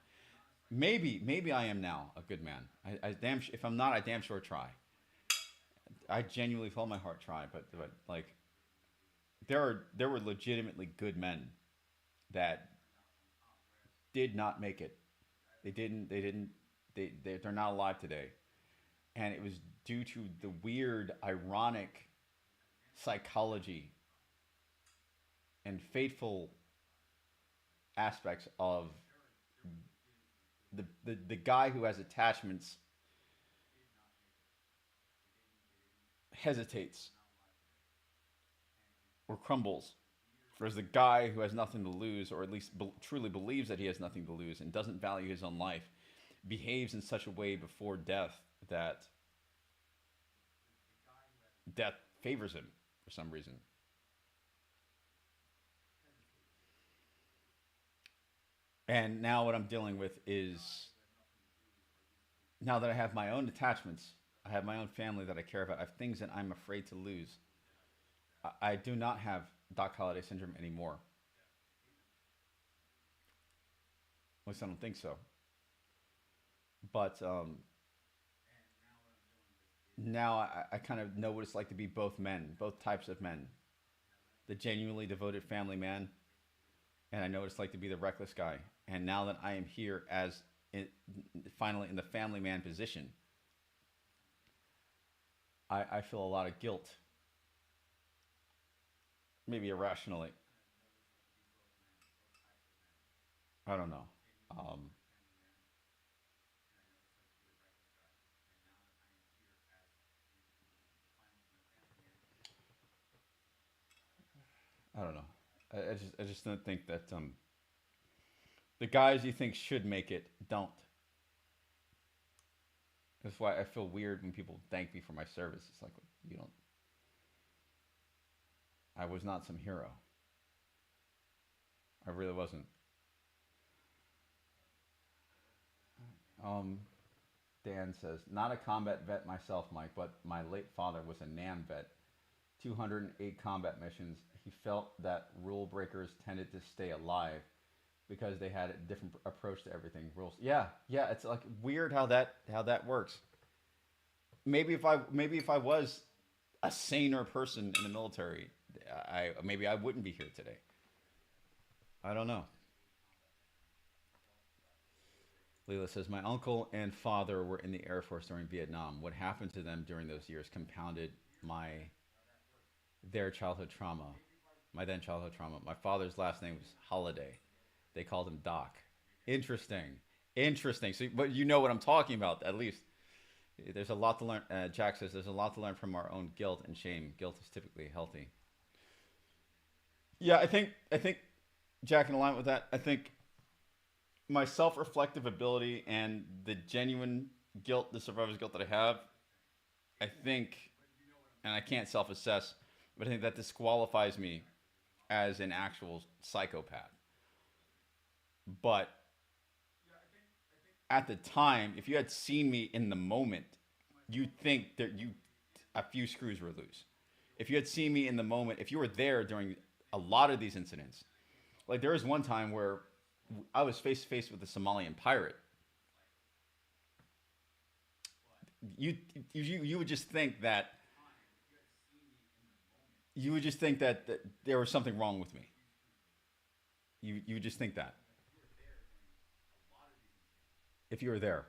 Maybe I am now a good man. If I'm not, I damn sure try. I genuinely feel my heart try, but like there were legitimately good men that did not make it. They're not alive today, and it was due to the weird, ironic psychology and fateful aspects of the guy who has attachments hesitates or crumbles, whereas the guy who has nothing to lose, or at least truly believes that he has nothing to lose and doesn't value his own life, behaves in such a way before death that death favors him for some reason. And now what I'm dealing with is now that I have my own attachments, I have my own family that I care about, I have things that I'm afraid to lose. I do not have Doc Holliday syndrome anymore. At least I don't think so. But now I kind of know what it's like to be both men, both types of men. The genuinely devoted family man, and I know what it's like to be the reckless guy. And now that I am here as in, finally in the family man position, I feel a lot of guilt, maybe irrationally. I don't know. Um, I don't know. I just don't think that the guys you think should make it don't. That's why I feel weird when people thank me for my service. It's like you don't. I was not some hero. I really wasn't. Um, Dan says, not a combat vet myself, Mike, but my late father was a NAM vet. 208 combat missions. He felt that rule breakers tended to stay alive because they had a different approach to everything. Rules. Yeah, yeah. It's like weird how that works. Maybe if I was a saner person in the military, I maybe I wouldn't be here today. I don't know. Leela says, my uncle and father were in the Air Force during Vietnam. What happened to them during those years compounded my their childhood trauma, my then childhood trauma. My father's last name was Holiday. They called him Doc. Interesting. Interesting. So, but you know what I'm talking about, at least. There's a lot to learn. Jack says there's a lot to learn from our own guilt and shame. Guilt is typically healthy. Yeah, I think Jack, in alignment with that, I think my self-reflective ability and the genuine guilt, the survivor's guilt that I have, I think, and I can't self-assess, but I think that disqualifies me as an actual psychopath. But at the time, if you had seen me in the moment, you'd think that you a few screws were loose. If you had seen me in the moment, if you were there during a lot of these incidents, like there was one time where I was face to face with a Somalian pirate. You would just think that that there was something wrong with me. You would just think that if you were there.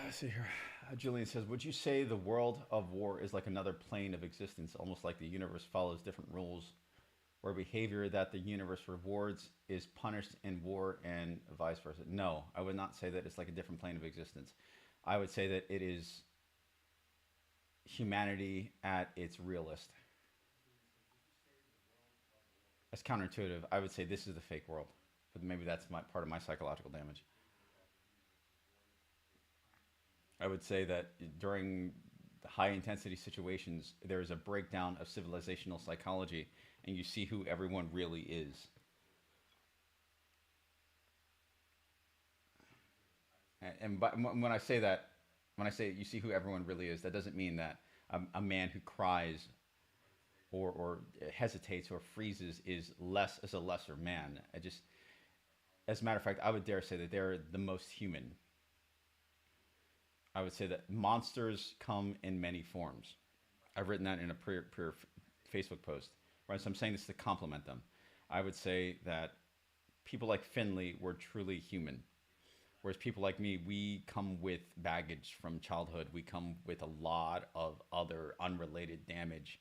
Let's see here. Julian says, would you say the world of war is like another plane of existence, almost like the universe follows different rules, where behavior that the universe rewards is punished in war and vice versa? No, I would not say that it's like a different plane of existence. I would say that it is humanity at its realist. As counterintuitive, I would say this is the fake world. But maybe that's my part of my psychological damage. I would say that during high intensity situations, there is a breakdown of civilizational psychology, and you see who everyone really is. And when I say that, when I say you see who everyone really is, that doesn't mean that a man who cries or hesitates or freezes is a lesser man. I just, as a matter of fact, I would dare say that they're the most human. I would say that monsters come in many forms. I've written that in a pre Facebook post. Right, so I'm saying this to compliment them. I would say that people like Finley were truly human, whereas people like me, we come with baggage from childhood. We come with a lot of other unrelated damage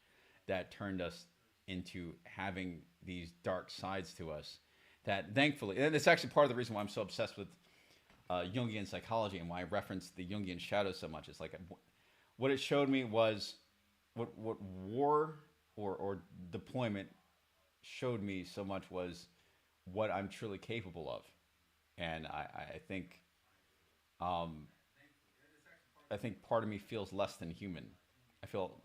that turned us into having these dark sides to us. That thankfully, and it's actually part of the reason why I'm so obsessed with Jungian psychology and why I reference the Jungian shadow so much. It's like what it showed me was what war or deployment showed me so much was what I'm truly capable of. And um, I think part of me feels less than human. I feel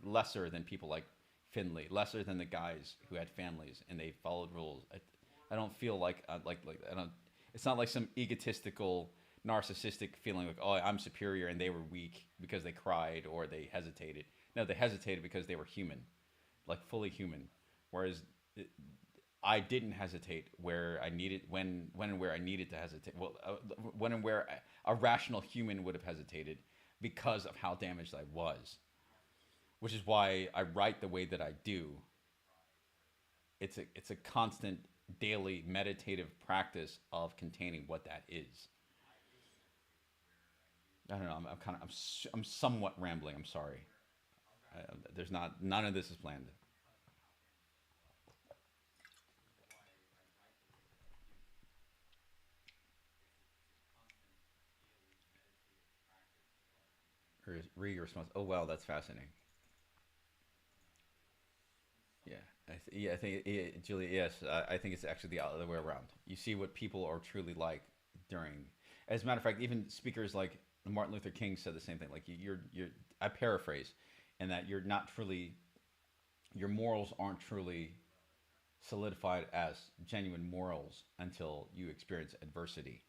lesser than people like Finley, lesser than the guys who had families and they followed rules. I don't feel like I don't. It's not like some egotistical, narcissistic feeling like, oh, I'm superior and they were weak because they cried or they hesitated. No, they hesitated because they were human, like fully human. Whereas I didn't hesitate where I needed when and where I needed to hesitate. Well, when and where a rational human would have hesitated because of how damaged I was, which is why I write the way that I do. It's a constant daily meditative practice of containing what that is. I don't know. I'm kind of I'm somewhat rambling. I'm sorry. There's not none of this is planned. Read your response. Oh wow, that's fascinating. Yeah, yeah, I think Julia. Yes, I think it's actually the other way around. You see what people are truly like during. As a matter of fact, even speakers like Martin Luther King said the same thing. Like you're. I paraphrase, and that you're not truly. Your morals aren't truly solidified as genuine morals until you experience adversity.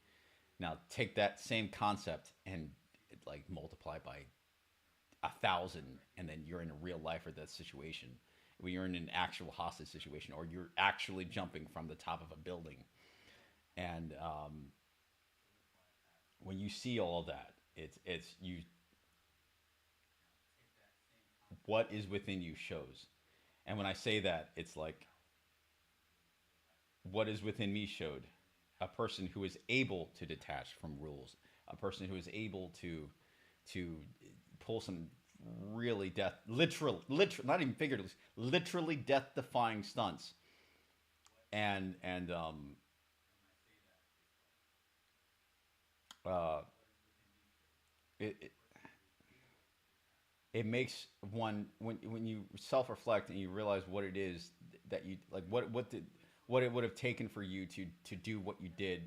Now take that same concept and like multiply by 1,000, and then you're in a real life or death situation. When you're in an actual hostage situation, or you're actually jumping from the top of a building, and when you see all of that, it's you. What is within you shows, and when I say that, it's like what is within me showed a person who is able to detach from rules, a person who is able to pull some really literal, not even figuratively, literally death defying stunts, and uh, it, it it makes one when you self reflect and you realize what it is that you like what it would have taken for you to do what you did.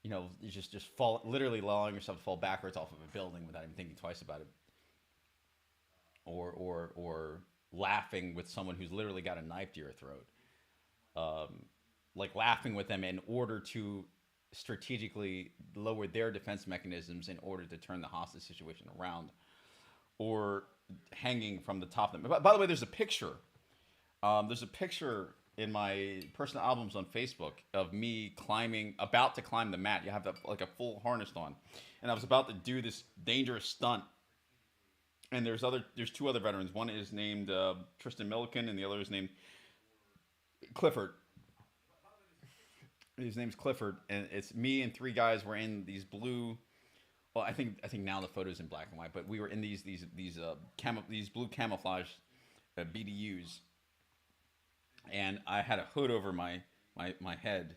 You know, you just fall, literally allowing yourself to fall backwards off of a building without even thinking twice about it, or laughing with someone who's literally got a knife to your throat, like laughing with them in order to strategically lower their defense mechanisms in order to turn the hostage situation around, or hanging from the top of them. By the way, there's a picture. There's a picture in my personal albums on Facebook of me climbing, about to climb the mat. You have like a full harness on, and I was about to do this dangerous stunt. And there's two other veterans. One is named Tristan Milliken, and the other is named Clifford. His name's Clifford, and it's me and three guys were in these blue. Well, I think now the photo's in black and white, but we were in these blue camouflage BDUs, and I had a hood over my head.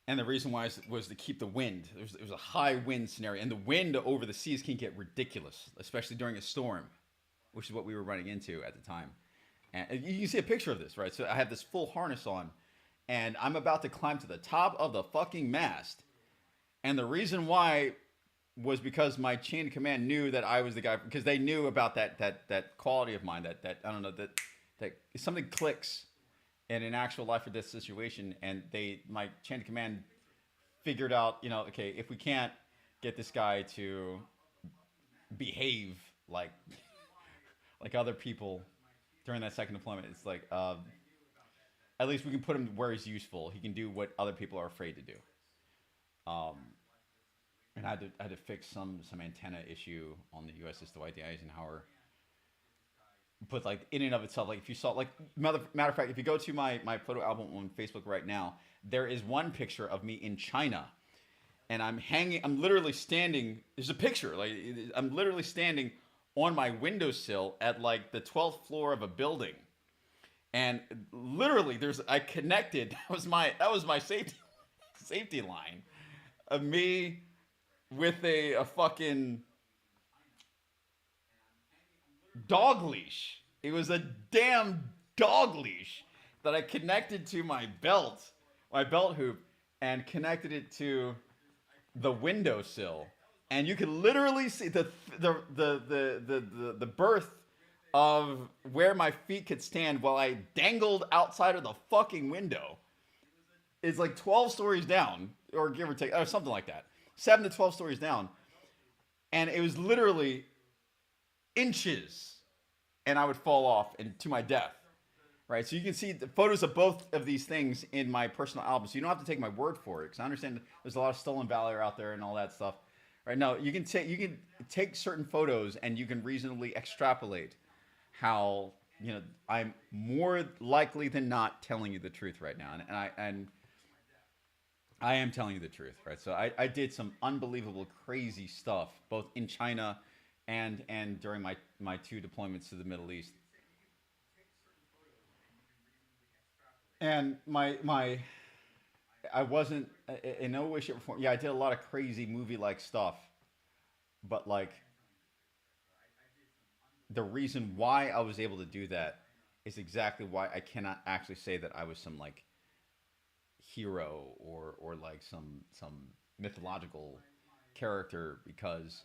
And the reason why was to keep the wind. It was a high wind scenario, and the wind over the seas can get ridiculous, especially during a storm, which is what we were running into at the time. And you can see a picture of this, right? So I have this full harness on, and I'm about to climb to the top of the fucking mast. And the reason why was because my chain of command knew that I was the guy, because they knew about that quality of mine, that I don't know, that something clicks in an actual life or death situation, and my chain of command figured out, okay, if we can't get this guy to behave like other people during that second deployment, it's like at least we can put him where he's useful. He can do what other people are afraid to do. Um, and I had to fix some antenna issue on the USS Dwight D. Eisenhower. But like in and of itself, like if you saw, like matter of fact, if you go to my photo album on Facebook right now, there is one picture of me in China, and I'm literally standing. There's a picture, like I'm literally standing on my windowsill at like the 12th floor of a building, and literally I connected. That was my safety line of me with a fucking dog leash. It was a damn dog leash. that I connected to my belt hoop, and connected it to the windowsill, and you could literally see the birth of where my feet could stand while I dangled outside of the fucking window. It's like 12 stories down, or give or take, or something like that. 7 to 12 stories down, and it was literally inches, and I would fall off and to my death. Right, so you can see the photos of both of these things in my personal album. So you don't have to take my word for it, because I understand there's a lot of stolen valor out there and all that stuff. Right, no, you can take certain photos and you can reasonably extrapolate how, I'm more likely than not telling you the truth right now, and I am telling you the truth, right? So I did some unbelievable, crazy stuff both in China and during my 2 deployments to the Middle East. And my I wasn't in no way, shape, or form. Yeah, I did a lot of crazy movie like stuff, but like the reason why I was able to do that is exactly why I cannot actually say that I was some like hero or like some mythological character, because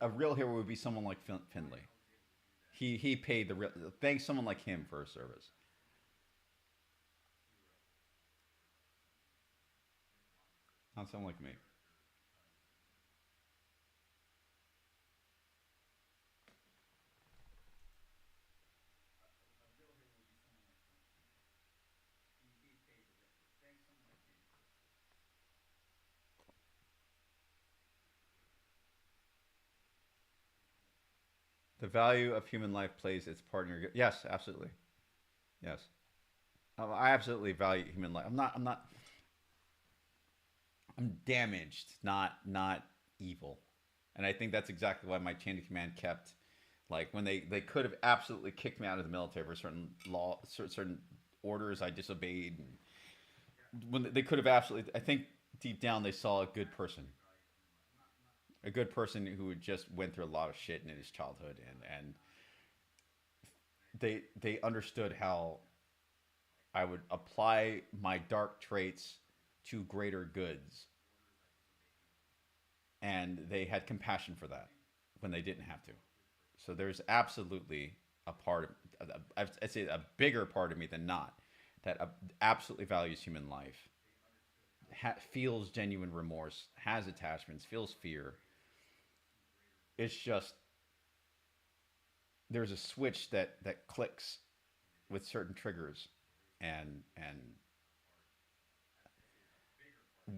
a real hero would be someone like Finley. He paid the real thanks someone like him for his service. Not someone like me. The value of human life plays its part in your. Yes, absolutely. Yes, I absolutely value human life. I'm damaged, not evil, and I think that's exactly why my chain of command kept. Like when they could have absolutely kicked me out of the military for certain certain orders I disobeyed. When they could have absolutely, I think deep down they saw a good person who just went through a lot of shit in his childhood, and they understood how I would apply my dark traits to greater goods, and they had compassion for that when they didn't have to. So there's absolutely a part of, I'd say a bigger part of me than not, that absolutely values human life, feels genuine remorse, has attachments, feels fear. It's just there's a switch that clicks with certain triggers, and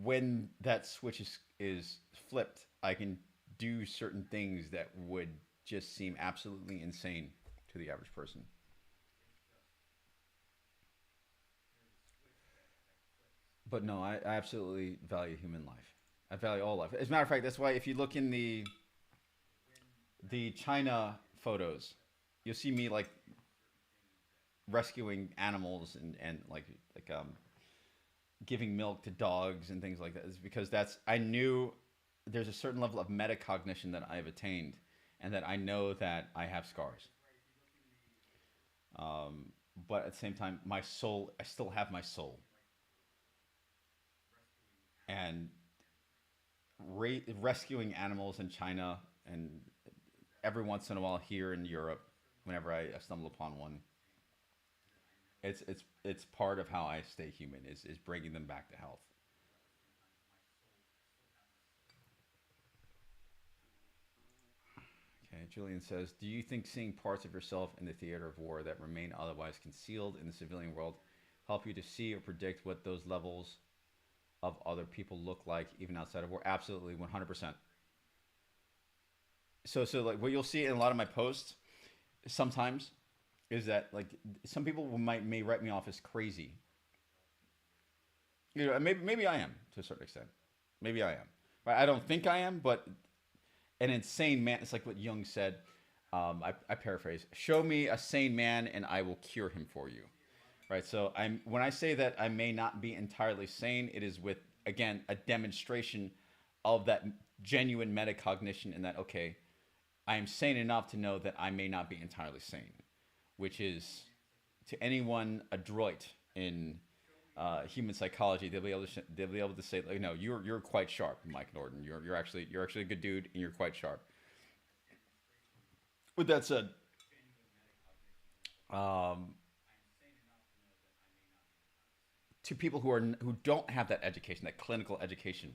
when that switch is flipped, I can do certain things that would just seem absolutely insane to the average person. But no, I absolutely value human life. I value all life. As a matter of fact, that's why if you look in the China photos, you'll see me like rescuing animals and like giving milk to dogs and things like that. Is because that's I knew there's a certain level of metacognition that I've attained, and that I know that I have scars. But at the same time, my soul, I still have my soul, and rescuing animals in China, and every once in a while here in Europe, whenever I stumble upon one, it's part of how I stay human, is bringing them back to health. Okay, Julian says, do you think seeing parts of yourself in the theater of war that remain otherwise concealed in the civilian world help you to see or predict what those levels of other people look like even outside of war? Absolutely, 100%. So like what you'll see in a lot of my posts sometimes is that like some people may write me off as crazy. Maybe I am to a certain extent. Maybe I am. Right? I don't think I am, but an insane man. It's like what Jung said. I paraphrase: "Show me a sane man, and I will cure him for you." Right. So I'm when I say that I may not be entirely sane, it is with again a demonstration of that genuine metacognition, and that okay, I am sane enough to know that I may not be entirely sane, which is to anyone adroit in human psychology, they'll be able to say, like, no, you're quite sharp, Mike Norton. You're actually a good dude, and you're quite sharp. With that said, um, to people who don't have that education, that clinical education,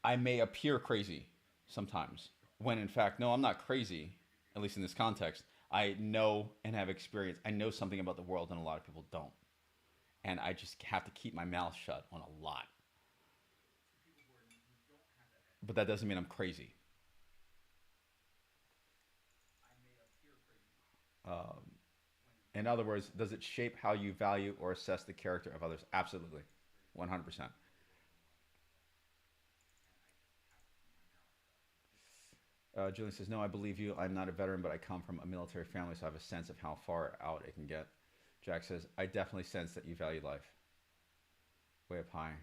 I may appear crazy sometimes, when in fact, no, I'm not crazy. At least in this context, I know and have experience. I know something about the world, and a lot of people don't, and I just have to keep my mouth shut on a lot. But that doesn't mean I'm crazy. Um, in other words, does it shape how you value or assess the character of others? Absolutely, 100%. Julian says, "No, I believe you. I'm not a veteran, but I come from a military family, so I have a sense of how far out it can get." Jack says, "I definitely sense that you value life way up high."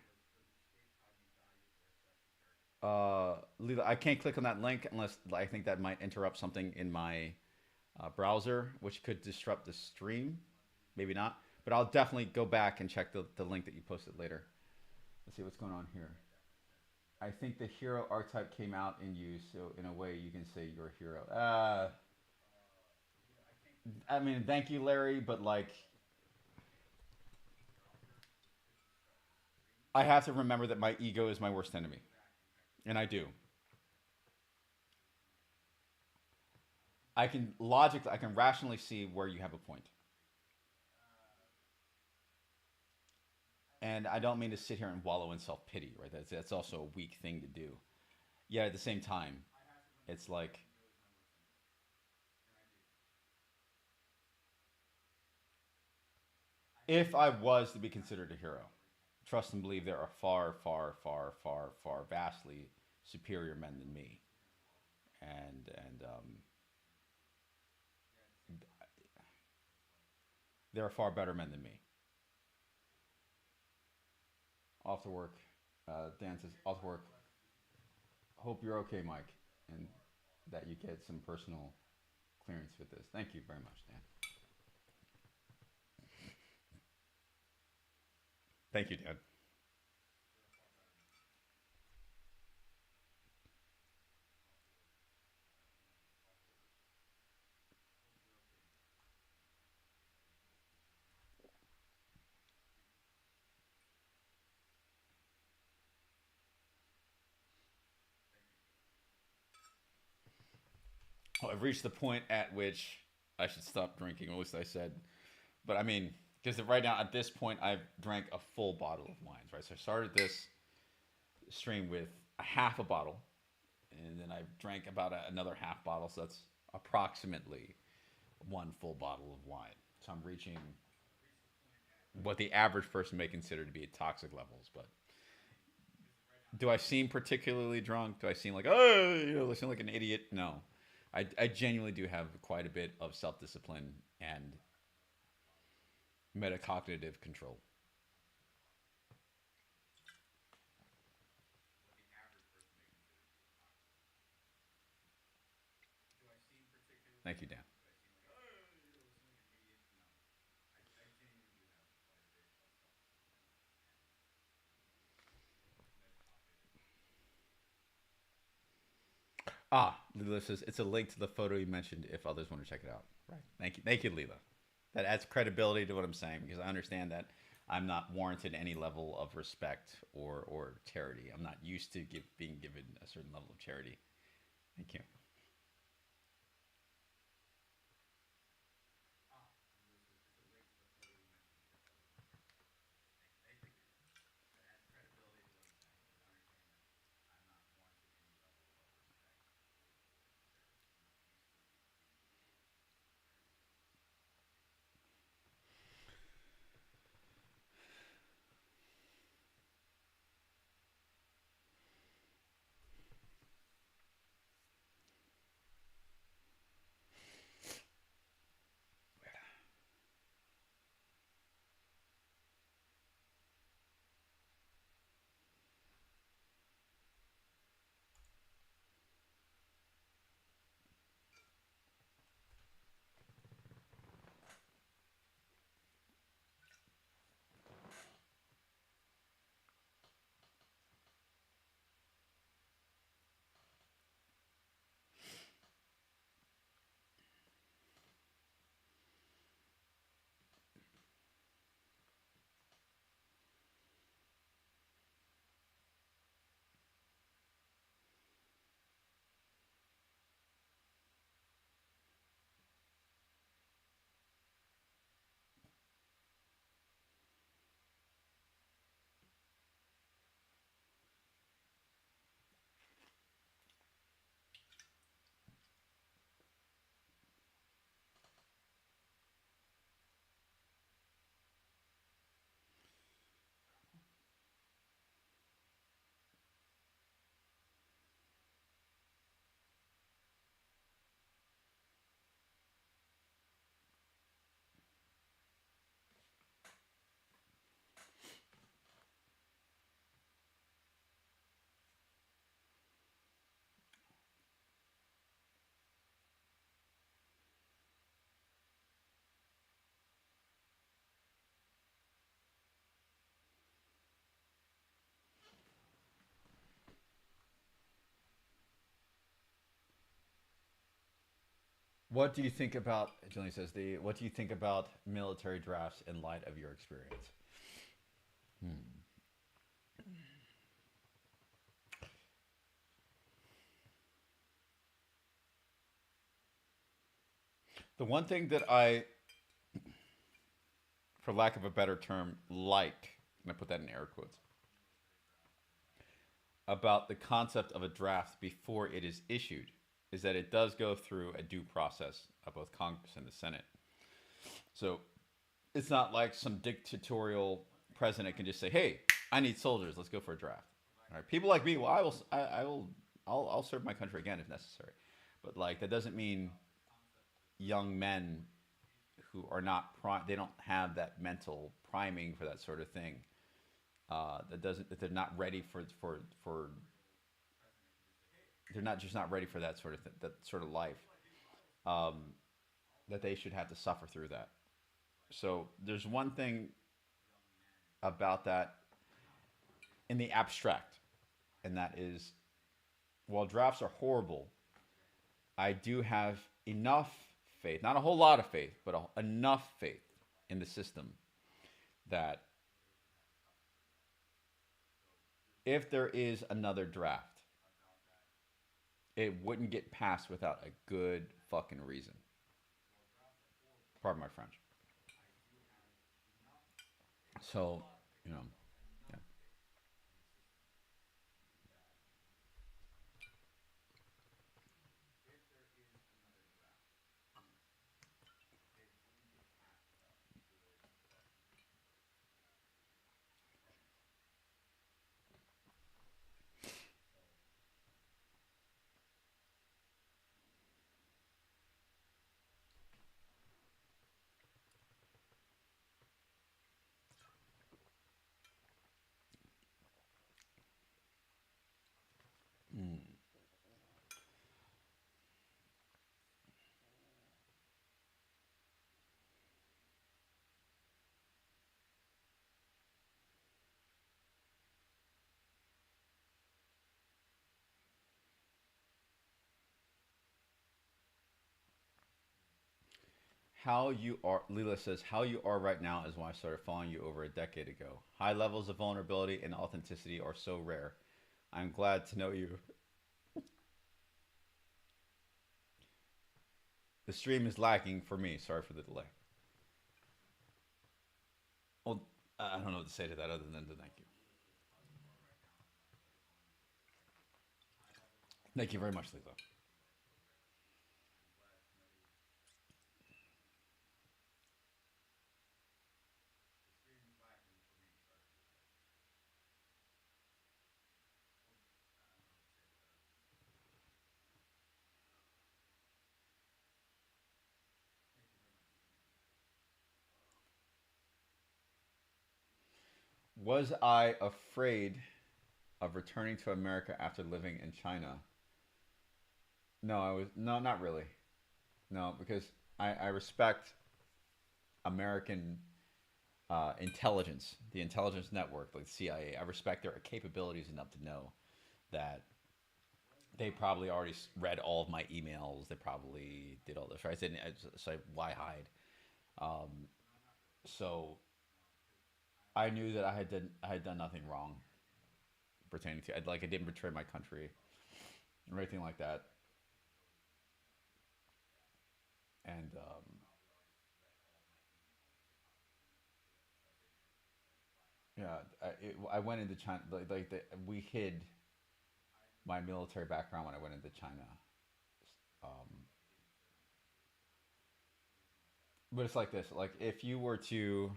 Lila, I can't click on that link unless I think that might interrupt something in my browser, which could disrupt the stream. Maybe not, but I'll definitely go back and check the link that you posted later. Let's see what's going on here. I think the hero archetype came out in you, so in a way you can say you're a hero. I mean, thank you, Larry, but like, I have to remember that my ego is my worst enemy, and I do. I can logically, I can rationally see where you have a point, and I don't mean to sit here and wallow in self pity, right? That's also a weak thing to do. Yet at the same time, it's like, if I was to be considered a hero, trust and believe there are far, far, far, far, far, vastly superior men than me, and there are far better men than me. Off to work. Dan says, off to work. Hope you're okay, Mike, and that you get some personal clearance with this. Thank you very much, Dan. Thank you, Dan. Oh, I've reached the point at which I should stop drinking, or at least I said. But I mean, because right now, at this point, I've drank a full bottle of wines, right? So I started this stream with a half a bottle, and then I drank about another half bottle, so that's approximately one full bottle of wine. So I'm reaching what the average person may consider to be toxic levels. But do I seem particularly drunk? Do I seem like, oh, I seem like an idiot? No. I genuinely do have quite a bit of self discipline and metacognitive control. Thank you, Dan. Ah, Leela says it's a link to the photo you mentioned if others want to check it out. Right. Thank you, Leela. That adds credibility to what I'm saying because I understand that I'm not warranted any level of respect or charity. I'm not used to being given a certain level of charity. Thank you. What do you think about? Julian says the. What do you think about military drafts in light of your experience? Hmm. The one thing that I, for lack of a better term, like, and I put that in air quotes, about the concept of a draft before it is issued is that it does go through a due process of both Congress and the Senate. So it's not like some dictatorial president can just say, "Hey, I need soldiers. Let's go for a draft." All right, people like me, well, I will, I'll serve my country again if necessary. But like that doesn't mean young men who are not they don't have that mental priming for that sort of thing. That doesn't that they're not ready for they're not just not ready for that sort of that sort of life. Um, that they should have to suffer through that. So there's one thing about that in the abstract, and that is while drafts are horrible, I do have enough faith, not a whole lot of faith, but enough faith in the system that if there is another draft, it wouldn't get passed without a good fucking reason. Pardon my French. So, you know, yeah. Mm. How you are, Leela says, how you are right now is why I started following you over a decade ago. High levels of vulnerability and authenticity are so rare. I'm glad to know you. The stream is lacking for me. Sorry for the delay. Well, I don't know what to say to that other than to thank you. Thank you very much, Leela. Was I afraid of returning to America after living in China? No, I was no, not really. No, because I respect American intelligence, the intelligence network, like the CIA. I respect their capabilities enough to know that they probably already read all of my emails. They probably did all this, right? So why hide? Um, so I knew that I had done nothing wrong pertaining to like I didn't betray my country or anything like that. And yeah, I went into China we hid my military background when I went into China. Um, but it's like this: like if you were to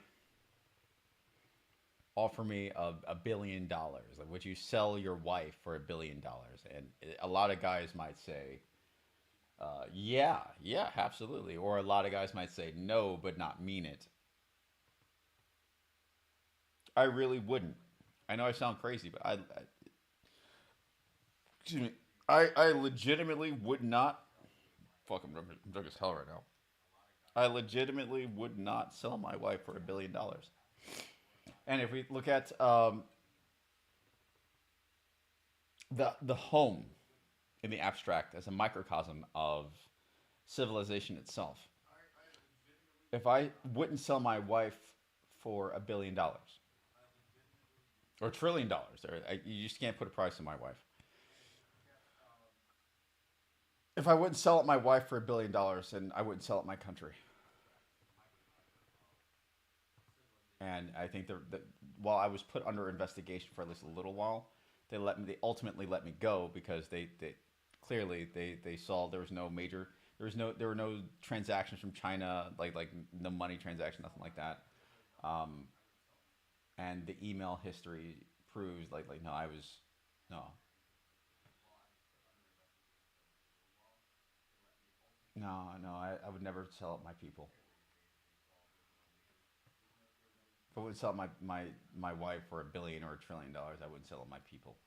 offer me $1 billion, like would you sell your wife for $1 billion? And a lot of guys might say, yeah, yeah, absolutely. Or a lot of guys might say no, but not mean it. I really wouldn't. I know I sound crazy, but excuse me, I legitimately would not. Fuck, I'm drunk as hell right now. I legitimately would not sell my wife for $1 billion. And if we look at the home in the abstract as a microcosm of civilization itself. If I wouldn't sell my wife for $1 billion or $1 trillion, you just can't put a price on my wife. If I wouldn't sell it my wife for $1 billion, then I wouldn't sell it my country. And I think that while I was put under investigation for at least a little while, they ultimately let me go because they clearly they saw there were no transactions from China, like no money transaction, nothing like that. Um, and the email history proves like no, I was no, no, I would never sell it my people. If I would sell my wife for $1 billion or $1 trillion, I wouldn't sell it my people.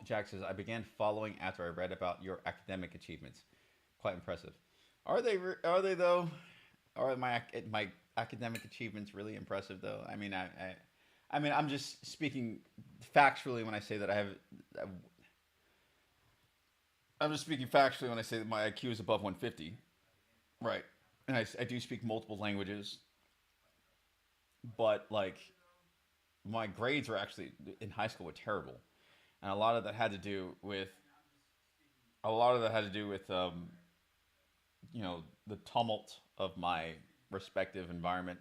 Jack says, I began following after I read about your academic achievements. Quite impressive. Are they though? Are my academic achievements really impressive though? I mean, I'm just speaking factually when I say that I'm just speaking factually when I say that my IQ is above 150. Right. And I do speak multiple languages, but like my grades were actually in high school were terrible, and a lot of that had to do with the tumult of my respective environment,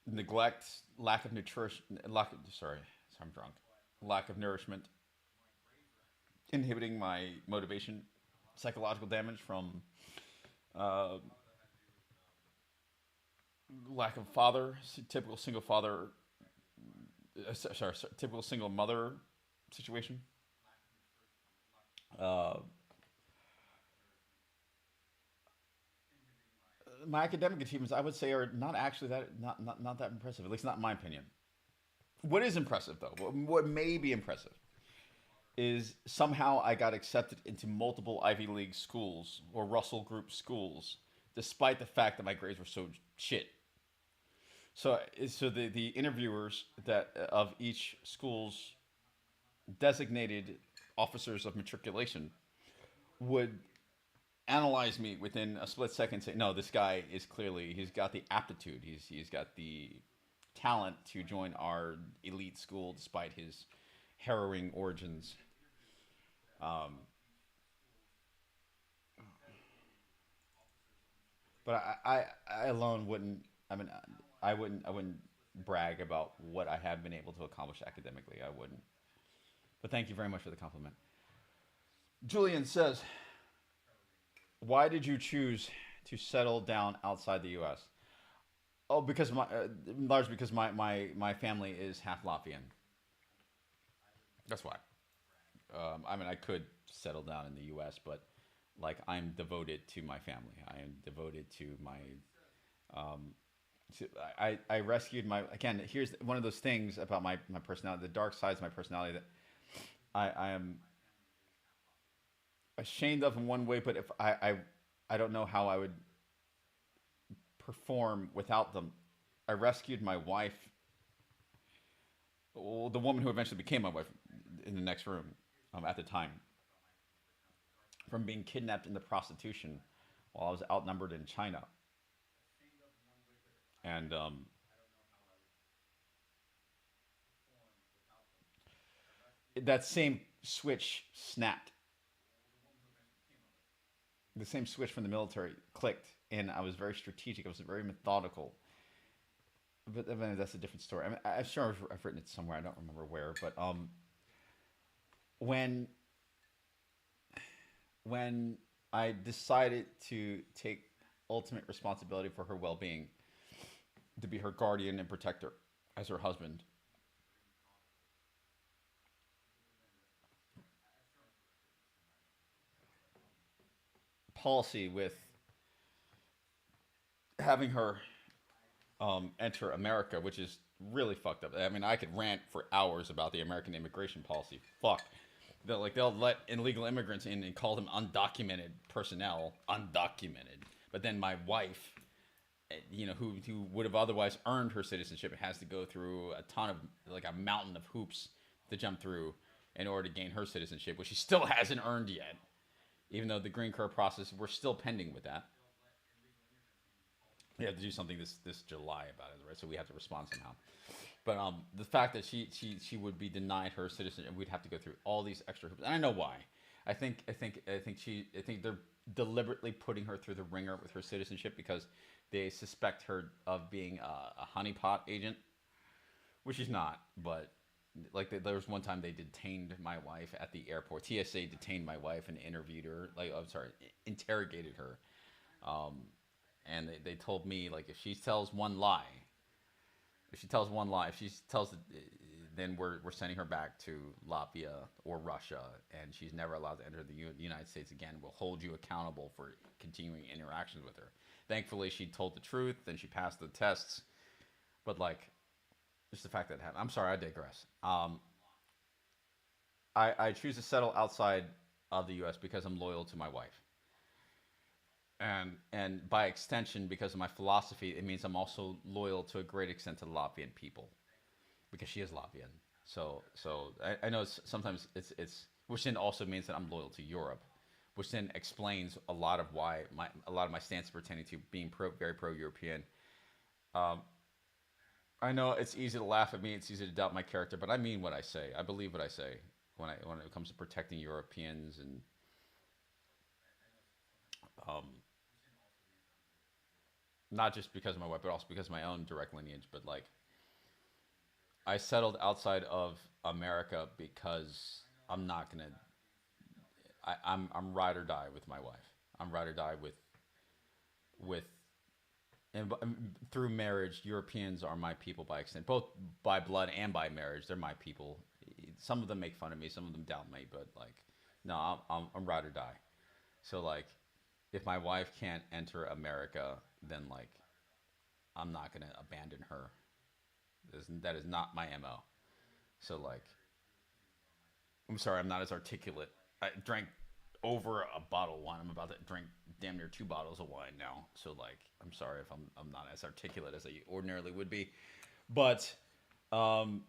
neglect, lack of nutrition, sorry, I'm drunk, lack of nourishment, inhibiting my motivation, psychological damage from uh, lack of father, typical single father, typical single mother situation. Uh, my academic achievements, I would say, are not actually not that impressive. At least not in my opinion. What is impressive though? What may be impressive is somehow I got accepted into multiple Ivy League schools or Russell Group schools, despite the fact that my grades were so shit. So the interviewers that of each school's designated officers of matriculation would analyze me within a split second. Say, no, this guy is clearly he's got the aptitude. He's got the talent to join our elite school despite his harrowing origins. Um, but I alone wouldn't. I mean, I wouldn't brag about what I have been able to accomplish academically. I wouldn't. But thank you very much for the compliment. Julian says, "Why did you choose to settle down outside the U.S.?" Oh, because largely because my family is half Latvian. That's why. I mean, I could settle down in the U.S., but like I'm devoted to my family. I am devoted to my. Um, I rescued my again. Here's one of those things about my personality. The dark sides of my personality that I am ashamed of in one way, but if I don't know how I would perform without them. I rescued my wife, well, the woman who eventually became my wife, in the next room at the time, from being kidnapped into prostitution while I was outnumbered in China. And that same switch snapped. The same switch from the military clicked, and I was very strategic. I was very methodical. But I mean, that's a different story. I mean, I'm sure I've written it somewhere. I don't remember where. But when when I decided to take ultimate responsibility for her well-being, to be her guardian and protector as her husband. Policy with having her enter America, which is really fucked up. I mean, I could rant for hours about the American immigration policy. Fuck. They'll let illegal immigrants in and call them undocumented personnel, undocumented. But then my wife, who would have otherwise earned her citizenship, has to go through a ton of like a mountain of hoops to jump through in order to gain her citizenship, which she still hasn't earned yet. Even though the green card process, we're still pending with that. We have to do something this July about it, right? So we have to respond somehow. But the fact that she would be denied her citizenship, we'd have to go through all these extra hoops, and I know why. I think they're deliberately putting her through the ringer with her citizenship because they suspect her of being a honeypot agent, which she's not. But like there was one time they detained my wife at the airport. TSA detained my wife and interviewed her. Like I'm sorry, interrogated her. Um, and they told me like if she tells then we're sending her back to Latvia or Russia, and she's never allowed to enter the United States again. We'll hold you accountable for continuing interactions with her. Thankfully, she told the truth and she passed the tests. But like, just the fact that it happened. I'm sorry, I digress. I choose to settle outside of the U.S. because I'm loyal to my wife, and by extension, because of my philosophy, it means I'm also loyal to a great extent to the Latvian people because she is Latvian. So I know sometimes it's which then also means that I'm loyal to Europe, which then explains a lot of why a lot of my stance pertaining to being very pro European. Um, I know it's easy to laugh at me, it's easy to doubt my character, but I mean what I say. I believe what I say when it comes to protecting Europeans and um, not just because of my wife, but also because of my own direct lineage. But like, I settled outside of America because I'm not gonna. I'm ride or die with my wife. I'm ride or die with and through marriage. Europeans are my people by extent, both by blood and by marriage. They're my people. Some of them make fun of me, some of them doubt me, but like, no, I'm ride or die. So like, if my wife can't enter America, then like, I'm not gonna abandon her. That is not my mo. So like, I'm sorry, I'm not as articulate. I drank over a bottle of wine. I'm about to drink damn near 2 bottles of wine now. So like, I'm sorry if I'm not as articulate as I ordinarily would be, but um,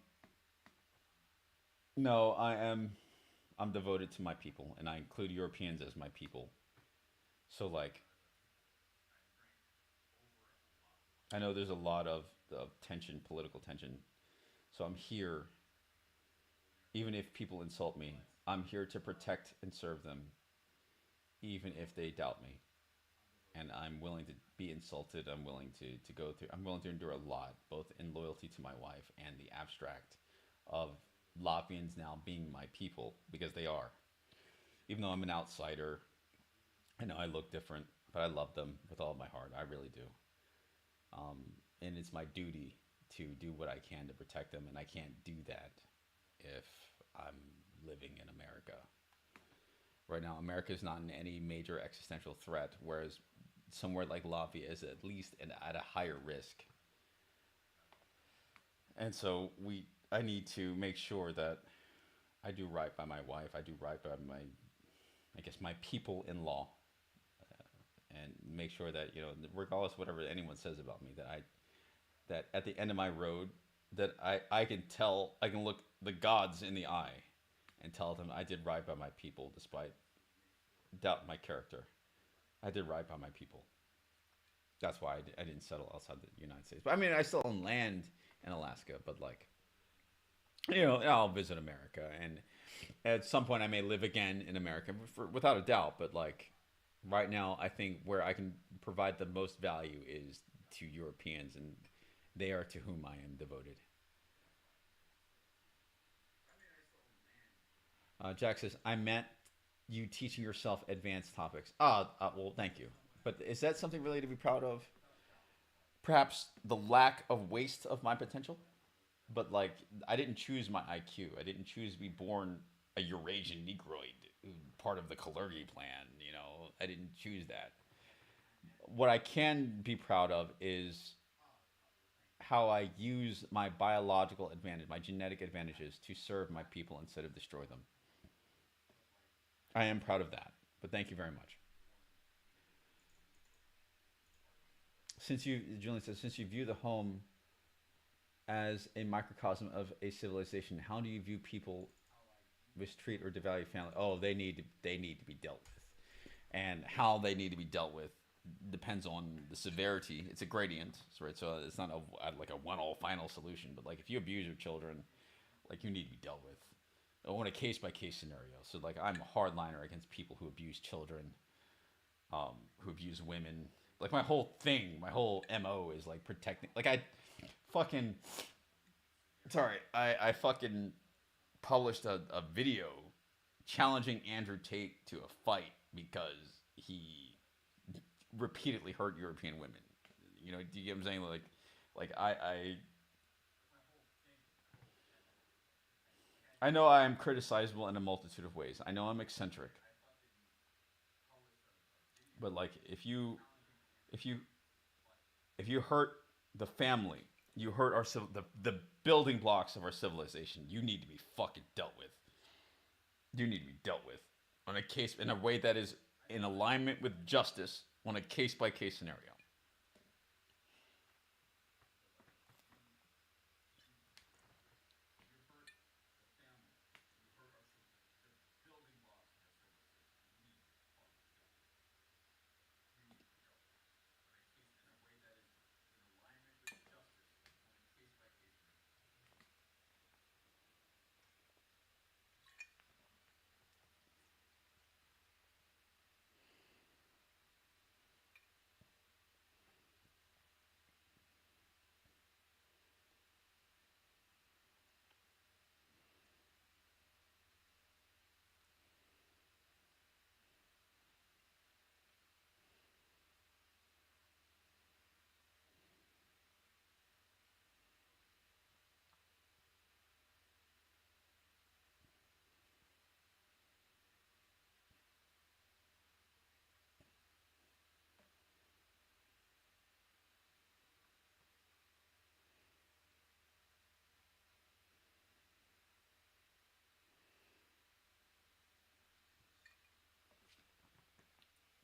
no, I'm devoted to my people, and I include Europeans as my people. So like, I know there's a lot of tension, political tension. So I'm here, even if people insult me. I'm here to protect and serve them, even if they doubt me. And I'm willing to be insulted. I'm willing to go through. I'm willing to endure a lot, both in loyalty to my wife and the abstract of Latvians now being my people because they are. Even though I'm an outsider, I know I look different, but I love them with all my heart. I really do. Um, and it's my duty to do what I can to protect them, and I can't do that if I'm living in America. Right now, America is not in any major existential threat, whereas somewhere like Latvia is at least at a higher risk. And so I need to make sure that I do right by my wife. I do right by I guess, my people-in-law, and make sure that regardless of whatever anyone says about me, that at the end of my road, that I can look the gods in the eye and tell them I did right by my people despite doubt my character. I did right by my people. That's why I didn't settle outside the United States. But I mean, I still own land in Alaska, but like, I'll visit America, and at some point I may live again in America, without a doubt. But like, right now, I think where I can provide the most value is to Europeans, and they are to whom I am devoted. Jack says, I met you teaching yourself advanced topics. Well, thank you. But is that something really to be proud of? Perhaps the lack of waste of my potential? But like, I didn't choose my IQ. I didn't choose to be born a Eurasian Negroid, part of the Kalergi plan. I didn't choose that. What I can be proud of is how I use my biological advantage, my genetic advantages, to serve my people instead of destroy them. I am proud of that. But thank you very much. Julian says, since you view the home as a microcosm of a civilization, how do you view people mistreat or devalue family? Oh, they need to be dealt with, and how they need to be dealt with depends on the severity. It's a gradient, right? So it's not like a one all final solution. But like if you abuse your children, like you need to be dealt with. I want a case by case scenario. So like I'm a hardliner against people who abuse children, who abuse women. Like my whole thing, my whole mo is like protecting. Like I fucking sorry, I fucking published a video challenging Andrew Tate to a fight because he repeatedly hurt European women. Do you get what I'm saying? I know I am criticizable in a multitude of ways. I know I'm eccentric, but like if you if you hurt the family, you hurt the building blocks of our civilization. You need to be fucking dealt with. You need to be dealt with on a case in a way that is in alignment with justice on a case by case scenario.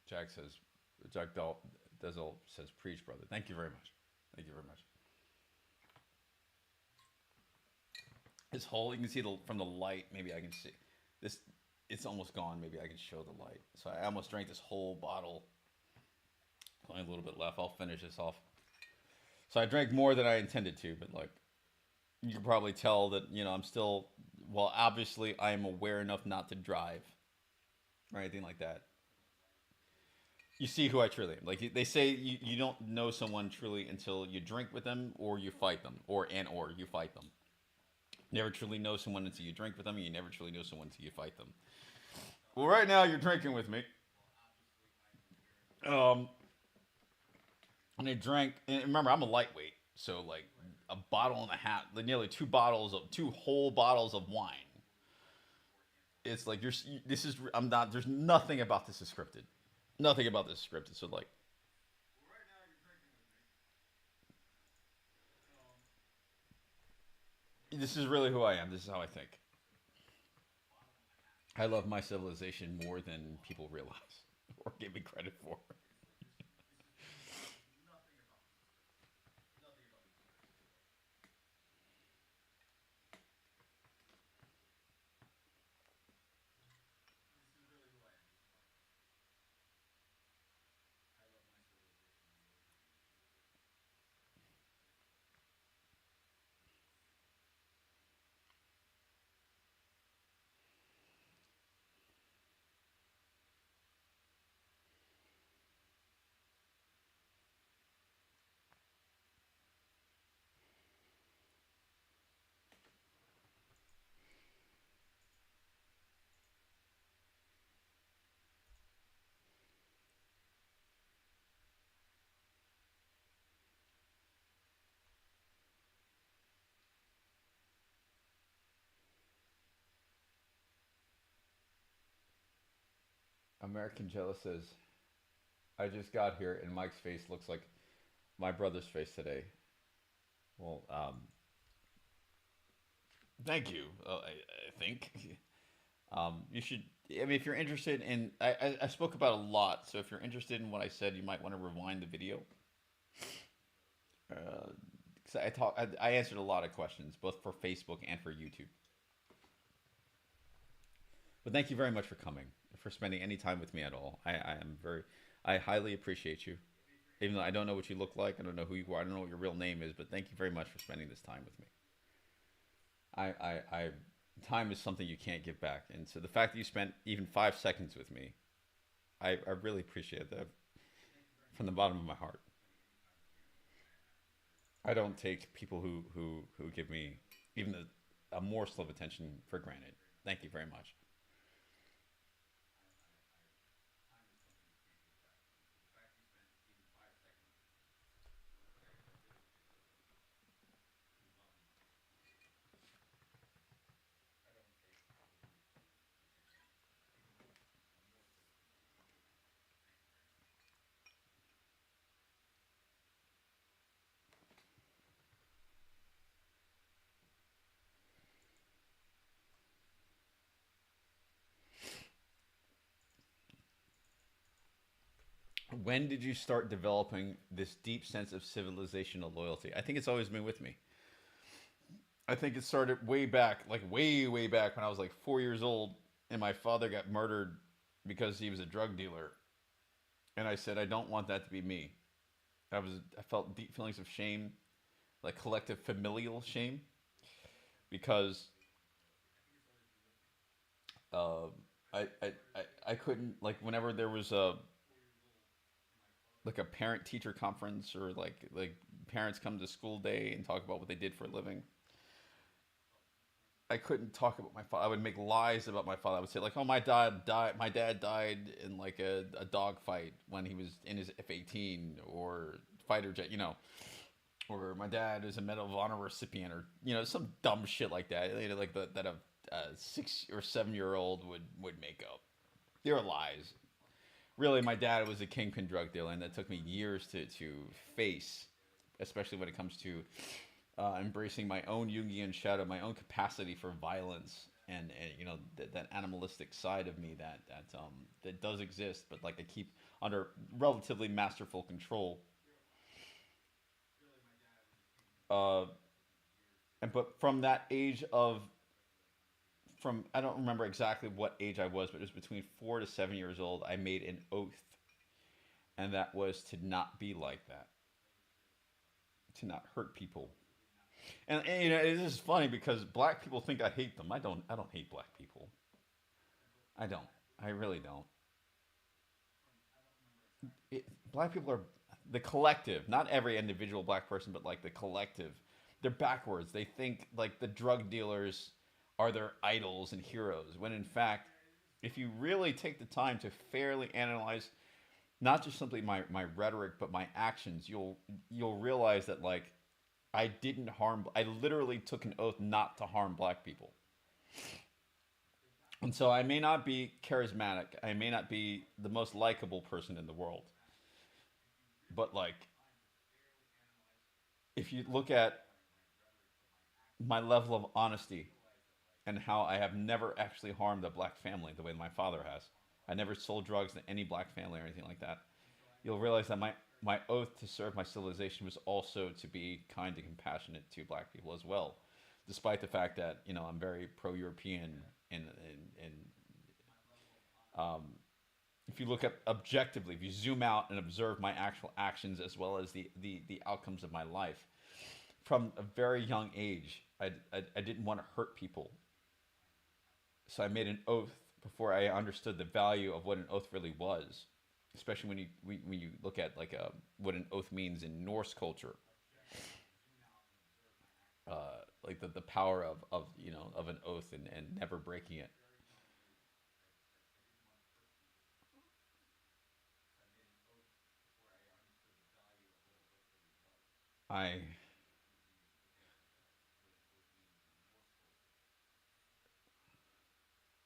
Jack says, Jack Dezel says, preach, brother. Thank you very much. Thank you very much. This whole, you can see from the light, maybe I can see this. It's almost gone. Maybe I can show the light. So I almost drank this whole bottle. Only a little bit left. I'll finish this off. So I drank more than I intended to, but like you can probably tell that I'm still. Well, obviously I am aware enough not to drive or anything like that. You see who I truly am. Like they say, you don't know someone truly until you drink with them or you fight them, or you fight them. You never truly know someone until you drink with them. And you never truly know someone until you fight them. Well, right now you're drinking with me. Um, and I drank. And remember, I'm a lightweight, so like a bottle and a half, like nearly two whole bottles of wine. It's like This is. I'm not. There's nothing about this is scripted. Nothing about this is scripted. So like, this is really who I am. This is how I think. I love my civilization more than people realize or give me credit for. American Jealous says, I just got here and Mike's face looks like my brother's face today. Well, thank you. I think you should. I mean, if you're interested in, I spoke about a lot. So if you're interested in what I said, you might want to rewind the video. Uh, 'Cause I answered a lot of questions, both for Facebook and for YouTube. But thank you very much for coming, for spending any time with me at all. I am very, I highly appreciate you. Even though I don't know what you look like, I don't know who you are, I don't know what your real name is, but thank you very much for spending this time with me. I time is something you can't give back, and so the fact that you spent even 5 seconds with me, I really appreciate that from the bottom of my heart. I don't take people who give me even a morsel of attention for granted. Thank you very much. When did you start developing this deep sense of civilizational loyalty? I think it's always been with me. I think it started way back, like way back when I was like 4 years old, and my father got murdered because he was a drug dealer. And I said, I don't want that to be me. I felt deep feelings of shame, like collective familial shame, because uh, I couldn't like whenever there was a like a parent teacher conference or like parents come to school day and talk about what they did for a living. I couldn't talk about my father. I would make lies about my father. I would say like, "Oh, my dad died. My dad died in like a dog fight when he was in his F-18 or fighter jet, or my dad is a Medal of Honor recipient, or some dumb shit like that, like that a 6 or 7 year old would make up. They were lies. Really, my dad was a kingpin drug dealer, and that took me years to face, especially when it comes to embracing my own Jungian shadow, my own capacity for violence, and that animalistic side of me that does exist, but like I keep under relatively masterful control. Uh, and but from that age of from I don't remember exactly what age I was, but it was between 4 to 7 years old. I made an oath, and that was to not be like that, to not hurt people. And it is funny because black people think I hate them. I don't. I don't hate black people. I don't. I really don't. Black people are the collective, not every individual black person, but like the collective. They're backwards. They think like the drug dealers are their idols and heroes, when in fact, if you really take the time to fairly analyze not just simply my rhetoric but my actions, you'll realize that like I didn't harm. I literally took an oath not to harm black people. And so I may not be charismatic. I may not be the most likable person in the world. But like if you look at my level of honesty and how I have never actually harmed a black family the way my father has. I never sold drugs to any black family or anything like that. You'll realize that my oath to serve my civilization was also to be kind and compassionate to black people as well, despite the fact that I'm very pro-European and if you look at objectively, if you zoom out and observe my actual actions as well as the outcomes of my life, from a very young age, I didn't want to hurt people. So I made an oath before I understood the value of what an oath really was, especially when you look at like what an oath means in Norse culture, like the power of an oath and never breaking it. I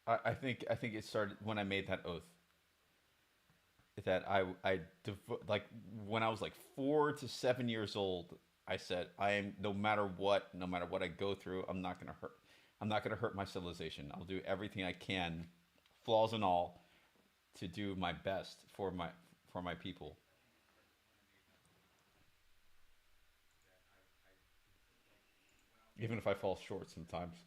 I think it started when I made that oath. that like when I was like 4 to 7 years old, I said I am no matter what I go through, I'm not gonna hurt my civilization. I'll do everything I can, flaws and all, to do my best for my people. Even if I fall short sometimes.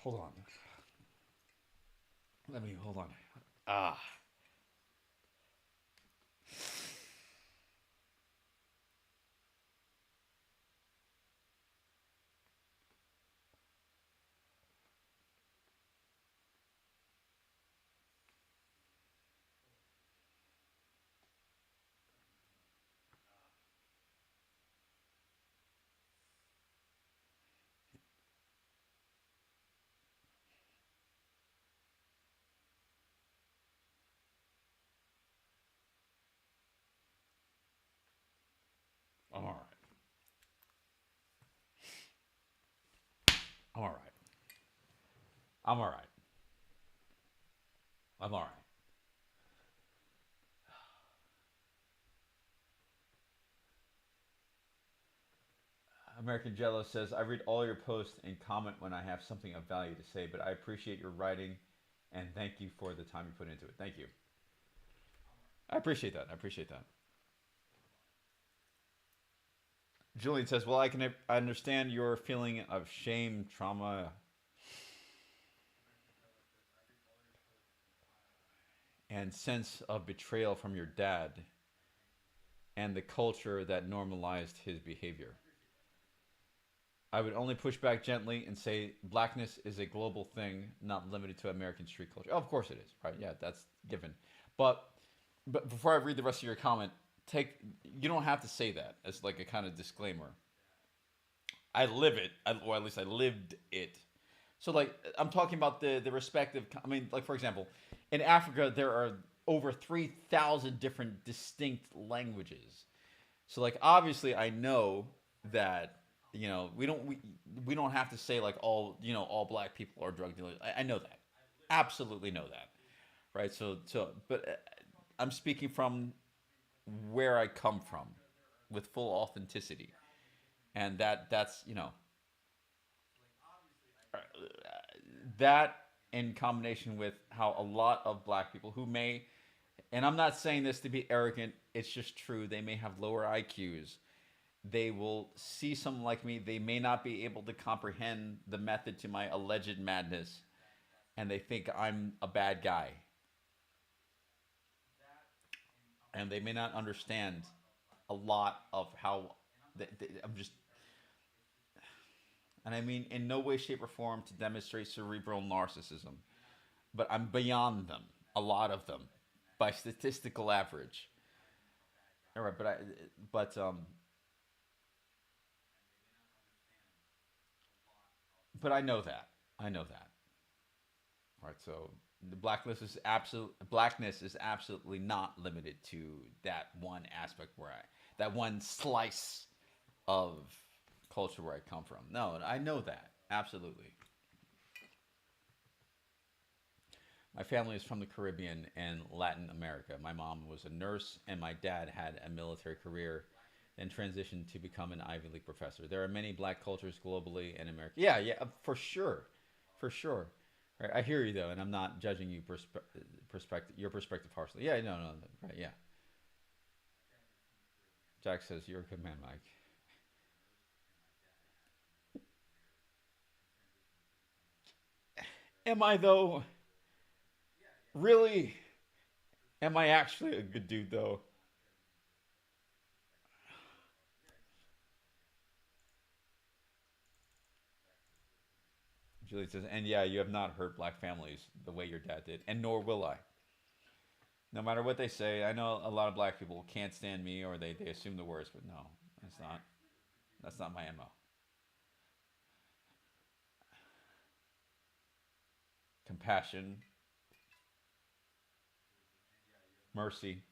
Hold on. Let me hold on. Ah, I'm all right. I'm all right. I'm all right. I'm all right. American Jello says, I read all your posts and comment when I have something of value to say, but I appreciate your writing and thank you for the time you put into it. Thank you. I appreciate that. I appreciate that. Julian says, well, I understand your feeling of shame, trauma, and sense of betrayal from your dad and the culture that normalized his behavior. I would only push back gently and say blackness is a global thing, not limited to American street culture. Oh, of course it is, right? Yeah, that's given. But but before I read the rest of your comment, take you don't have to say that as like a kind of disclaimer. I live it, or at least I lived it. So like I'm talking about the respective. I mean, like for example, in Africa there are over 3,000 different distinct languages. So like obviously I know that we don't have to say like all black people are drug dealers. I know that, absolutely know that, right? But I'm speaking from where I come from, with full authenticity, and that's that in combination with how a lot of black people who may, and I'm not saying this to be arrogant, it's just true, they may have lower IQs, they will see someone like me, they may not be able to comprehend the method to my alleged madness, and they think I'm a bad guy, and they may not understand a lot of how I'm just, and I mean in no way, shape, or form to demonstrate cerebral narcissism, but I'm beyond them, a lot of them, by statistical average. All right, but I know that. I know that. All right, so the blackness is absolutely not limited to that one aspect that one slice of culture where I come from. No, I know that absolutely. My family is from the Caribbean and Latin America. My mom was a nurse, and my dad had a military career, then transitioned to become an Ivy League professor. There are many black cultures globally in America. Yeah, yeah, for sure, for sure. Right, I hear you though, and I'm not judging your perspective harshly. Yeah, no, no, no, right, yeah. Jack says you're a good man, Mike. Am I though? Really? Am I actually a good dude though? Julie says, and yeah, you have not hurt black families the way your dad did, and nor will I. No matter what they say, I know a lot of black people can't stand me or they assume the worst, but no, that's not. That's not my MO. Compassion, mercy.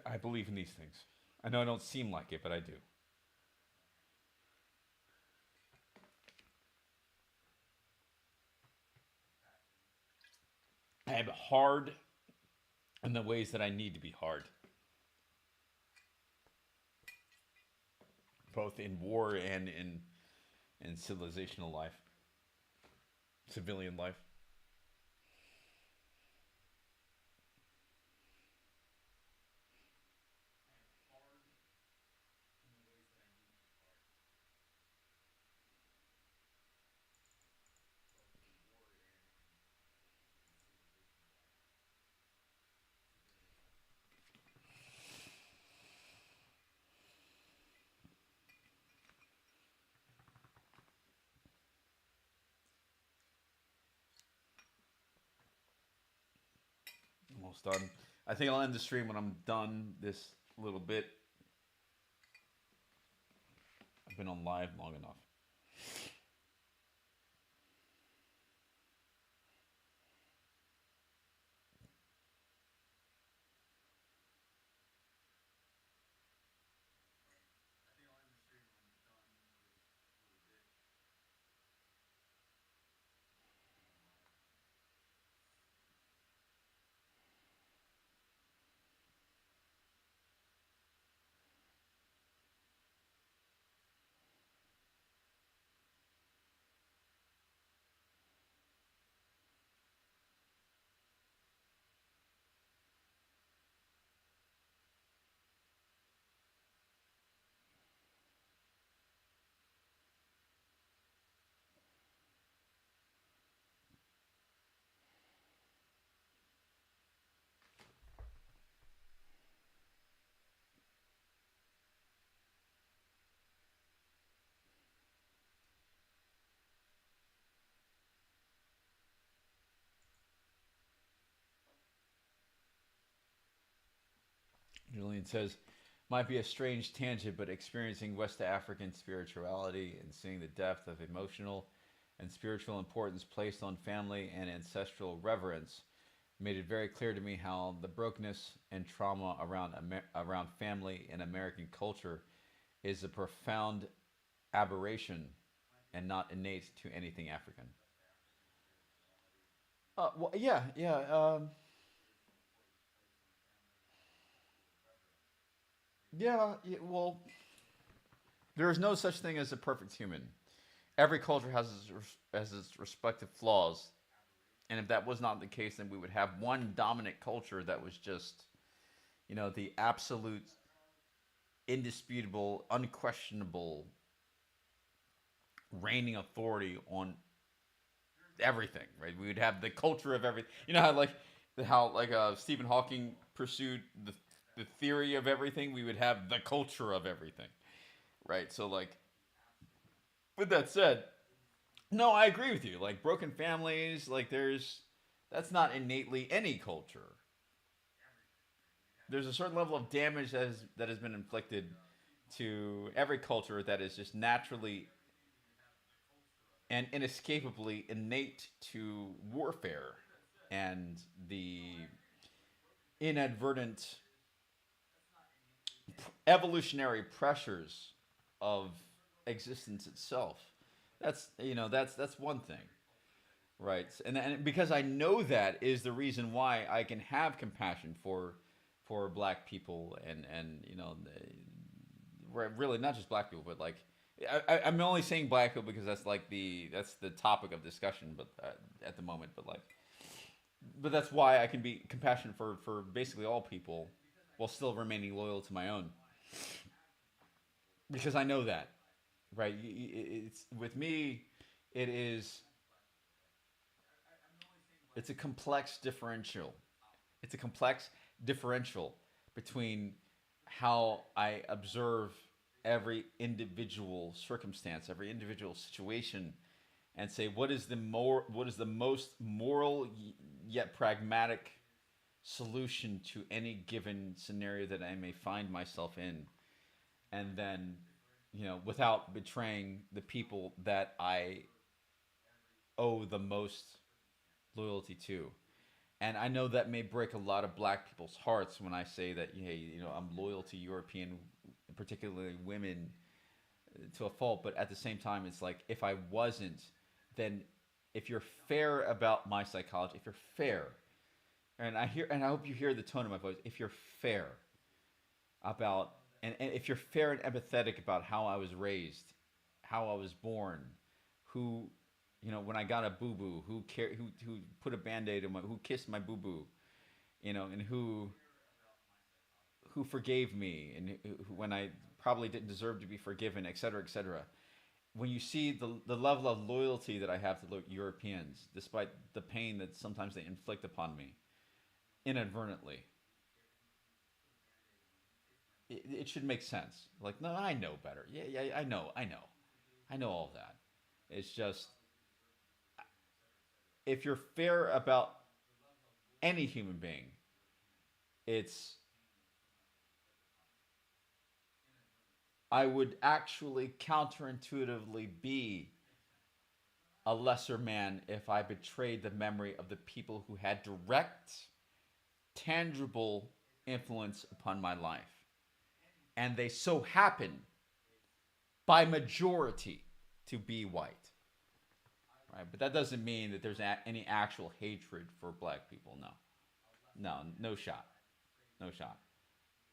I believe in these things. I know I don't seem like it, but I do. I am hard in the ways that I need to be hard, both in war and in civilizational life, civilian life. Almost done. I think I'll end the stream when I'm done this little bit. I've been on live long enough. Julian says, might be a strange tangent, but experiencing West African spirituality and seeing the depth of emotional and spiritual importance placed on family and ancestral reverence made it very clear to me how the brokenness and trauma around family in American culture is a profound aberration and not innate to anything African. Well, yeah, yeah, yeah, yeah. Well, there is no such thing as a perfect human. Every culture has its respective flaws, and if that was not the case, then we would have one dominant culture that was just, the absolute, indisputable, unquestionable, reigning authority on everything. Right? We would have the culture of everything. You know how Stephen Hawking pursued the theory of everything. We would have the culture of everything. Right? So like, with that said, no, I agree with you. Like broken families, like that's not innately any culture. There's a certain level of damage that has been inflicted to every culture that is just naturally and inescapably innate to warfare and the inadvertent evolutionary pressures of existence itself. That's one thing. Right. And because I know that is the reason why I can have compassion for black people and really not just black people, but like I'm only saying black people because that's the topic of discussion, but at the moment, but that's why I can be compassionate for basically all people while still remaining loyal to my own because I know that right. It's with me, it is it's a complex differential. It's a complex differential between how I observe every individual circumstance, every individual situation, and say what is the most moral yet pragmatic solution to any given scenario that I may find myself in, and then, without betraying the people that I owe the most loyalty to. And I know that may break a lot of black people's hearts when I say that, hey, I'm loyal to European, particularly women, to a fault. But at the same time, it's like, if I wasn't, then if you're fair about my psychology, if you're fair, and I hope you hear the tone of my voice, if you're fair about, and if you're fair and empathetic about how I was raised, how I was born, who, when I got a boo boo, who put a band aid on my, who kissed my boo boo, and who forgave me, and when I probably didn't deserve to be forgiven, et cetera, et cetera. When you see the level of loyalty that I have to Europeans, despite the pain that sometimes they inflict upon me inadvertently, it should make sense. Like, no, I know better. Yeah, yeah, I know all that. It's just, if you're fair about any human being, it's, I would actually counterintuitively be a lesser man if I betrayed the memory of the people who had direct, tangible influence upon my life. And they so happen, by majority, to be white. Right? But that doesn't mean that there's any actual hatred for black people. No. No, no shot. No shot.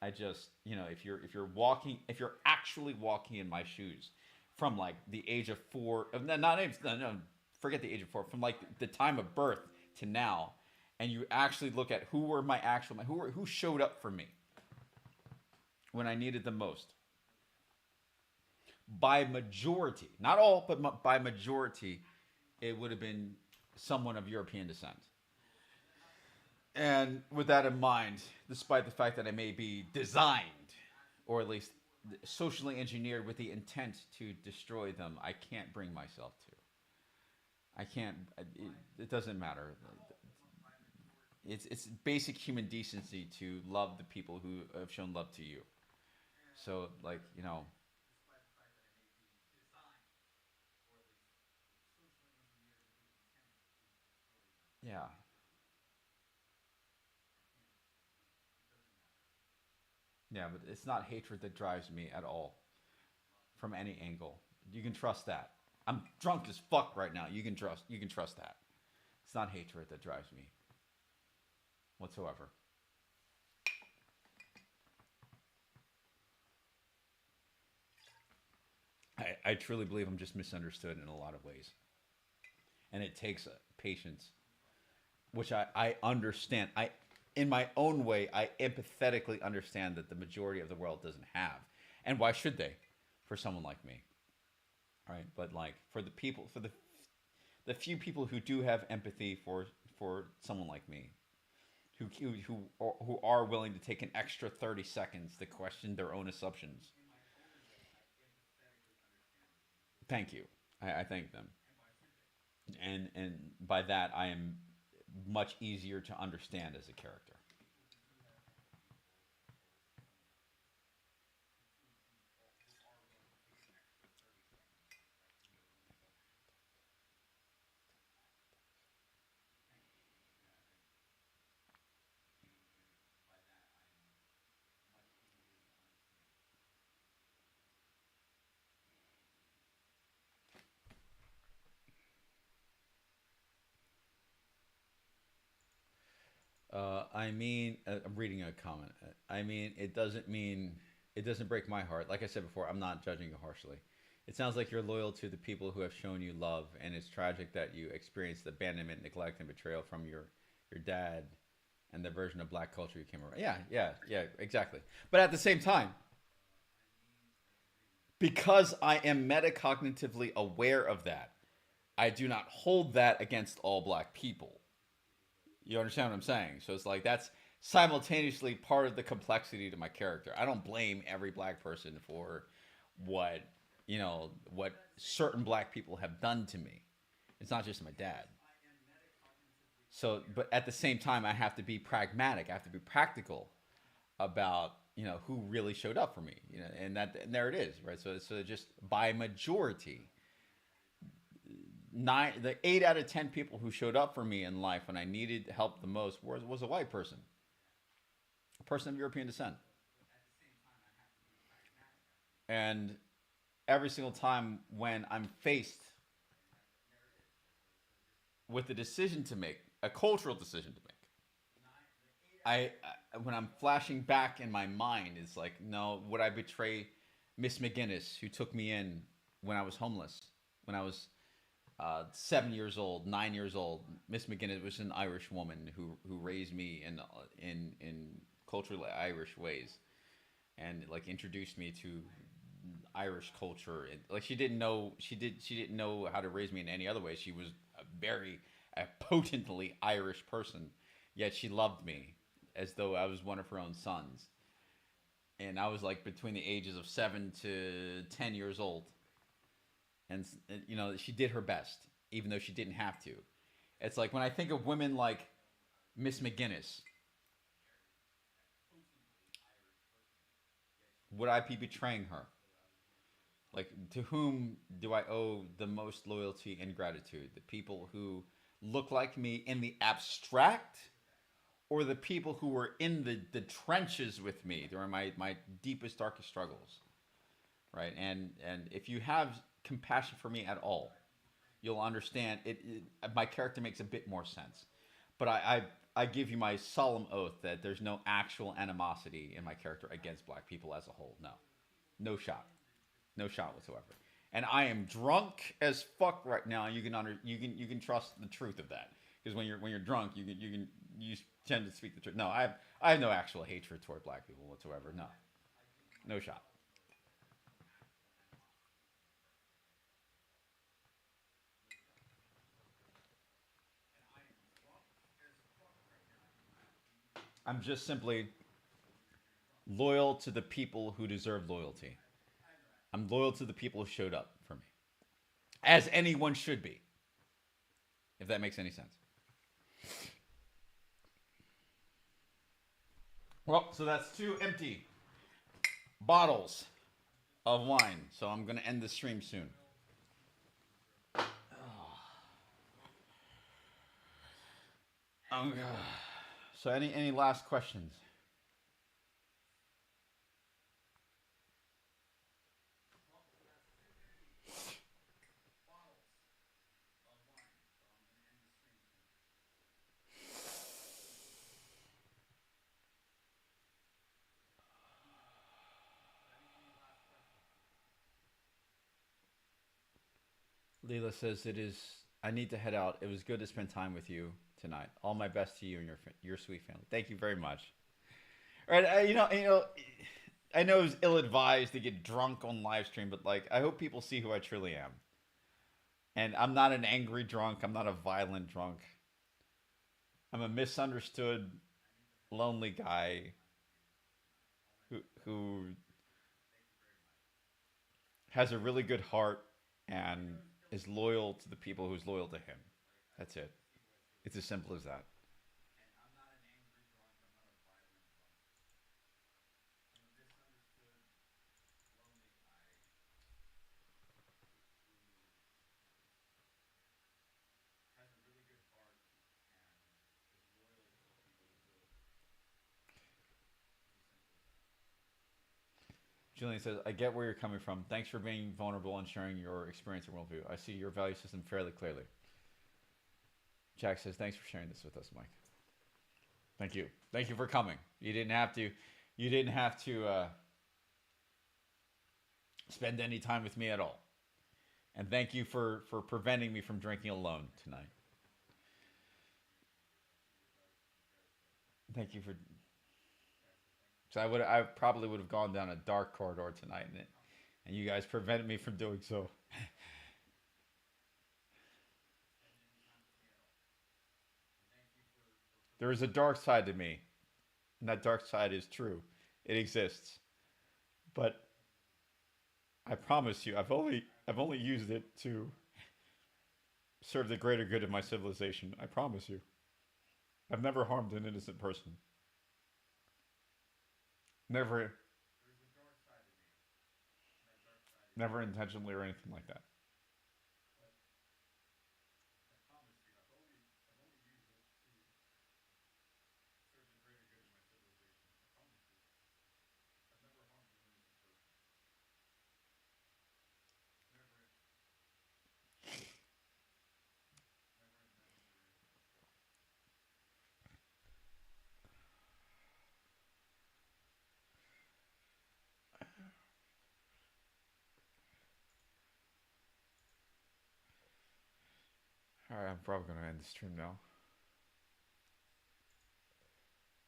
I just, if you're actually walking in my shoes from like the age of 4, no, forget the age of 4, from like the time of birth to now, and you actually look at who were my actual, who showed up for me when I needed them most, by majority, not all, but by majority, it would have been someone of European descent. And with that in mind, despite the fact that I may be designed, or at least socially engineered with the intent to destroy them, I can't bring myself to. I can't. It doesn't matter. It's basic human decency to love the people who have shown love to you. So, like, yeah, yeah, but it's not hatred that drives me at all, from any angle. You can trust that. I'm drunk as fuck right now. You can trust that. It's not hatred that drives me whatsoever. I truly believe I'm just misunderstood in a lot of ways. And it takes patience, which I understand. In my own way, I empathetically understand that the majority of the world doesn't have. And why should they, for someone like me? Right? But like, for the people, for the few people who do have empathy for someone like me, who are willing to take an extra 30 seconds to question their own assumptions. Thank you. I thank them. And by that, I am much easier to understand as a character. I'm reading a comment. It doesn't break my heart. Like I said before, I'm not judging you harshly. It sounds like you're loyal to the people who have shown you love, and it's tragic that you experienced abandonment, neglect, and betrayal from your dad and the version of black culture you came around. Yeah, yeah, yeah, exactly. But at the same time, because I am metacognitively aware of that, I do not hold that against all black people. You understand what I'm saying? So it's like, that's simultaneously part of the complexity to my character. I don't blame every black person for what what certain black people have done to me. It's not just my dad. So, but at the same time, I have to be pragmatic. I have to be practical about who really showed up for me. And there it is, right? So just by majority, the 8 out of 10 people who showed up for me in life when I needed help the most was a white person, a person of European descent, and every single time when I'm faced with a decision to make, a cultural decision to make, when I'm flashing back in my mind, it's like, no, would I betray Miss McGinnis who took me in when I was homeless, when I was 7 years old, 9 years old? Miss McGinnis was an Irish woman who raised me in culturally Irish ways, and like introduced me to Irish culture. Like she didn't know how to raise me in any other way. She was a potently Irish person, yet she loved me as though I was one of her own sons. And I was like between the ages of 7 to 10 years old, and she did her best, even though she didn't have to. It's like when I think of women like Miss McGinnis, would I be betraying her? Like, to whom do I owe the most loyalty and gratitude? The people who look like me in the abstract, or the people who were in the trenches with me during my deepest, darkest struggles, right? And if you have compassion for me at all, you'll understand my character makes a bit more sense. But I give you my solemn oath that there's no actual animosity in my character against black people as a whole. No, no shot. No shot whatsoever. And I am drunk as fuck right now. You can trust the truth of that, because when you're drunk, you tend to speak the truth. No, I have no actual hatred toward black people whatsoever. No, no shot. I'm just simply loyal to the people who deserve loyalty. I'm loyal to the people who showed up for me, as anyone should be, if that makes any sense. Well, so that's two empty bottles of wine. So I'm going to end the stream soon. Um, so any last questions? Leela says it is. I need to head out. It was good to spend time with you tonight. All my best to you and your sweet family. Thank you very much. All right, I know it's ill advised to get drunk on live stream, but like, I hope people see who I truly am. And I'm not an angry drunk. I'm not a violent drunk. I'm a misunderstood, lonely guy who has a really good heart and is loyal to the people who's loyal to him. That's it. It's as simple as that. Julian says, I get where you're coming from. Thanks for being vulnerable and sharing your experience and worldview. I see your value system fairly clearly. Jack says, thanks for sharing this with us, Mike. Thank you. Thank you for coming. You didn't have to. You didn't have to spend any time with me at all. And thank you for preventing me from drinking alone tonight. Thank you for. So I probably would have gone down a dark corridor tonight, and you guys prevented me from doing so. There is a dark side to me, and that dark side is true. It exists, but I promise you, I've only used it to serve the greater good of my civilization. I promise you. I've never harmed an innocent person. Never, never intentionally or anything like that. All right, I'm probably gonna end the stream now.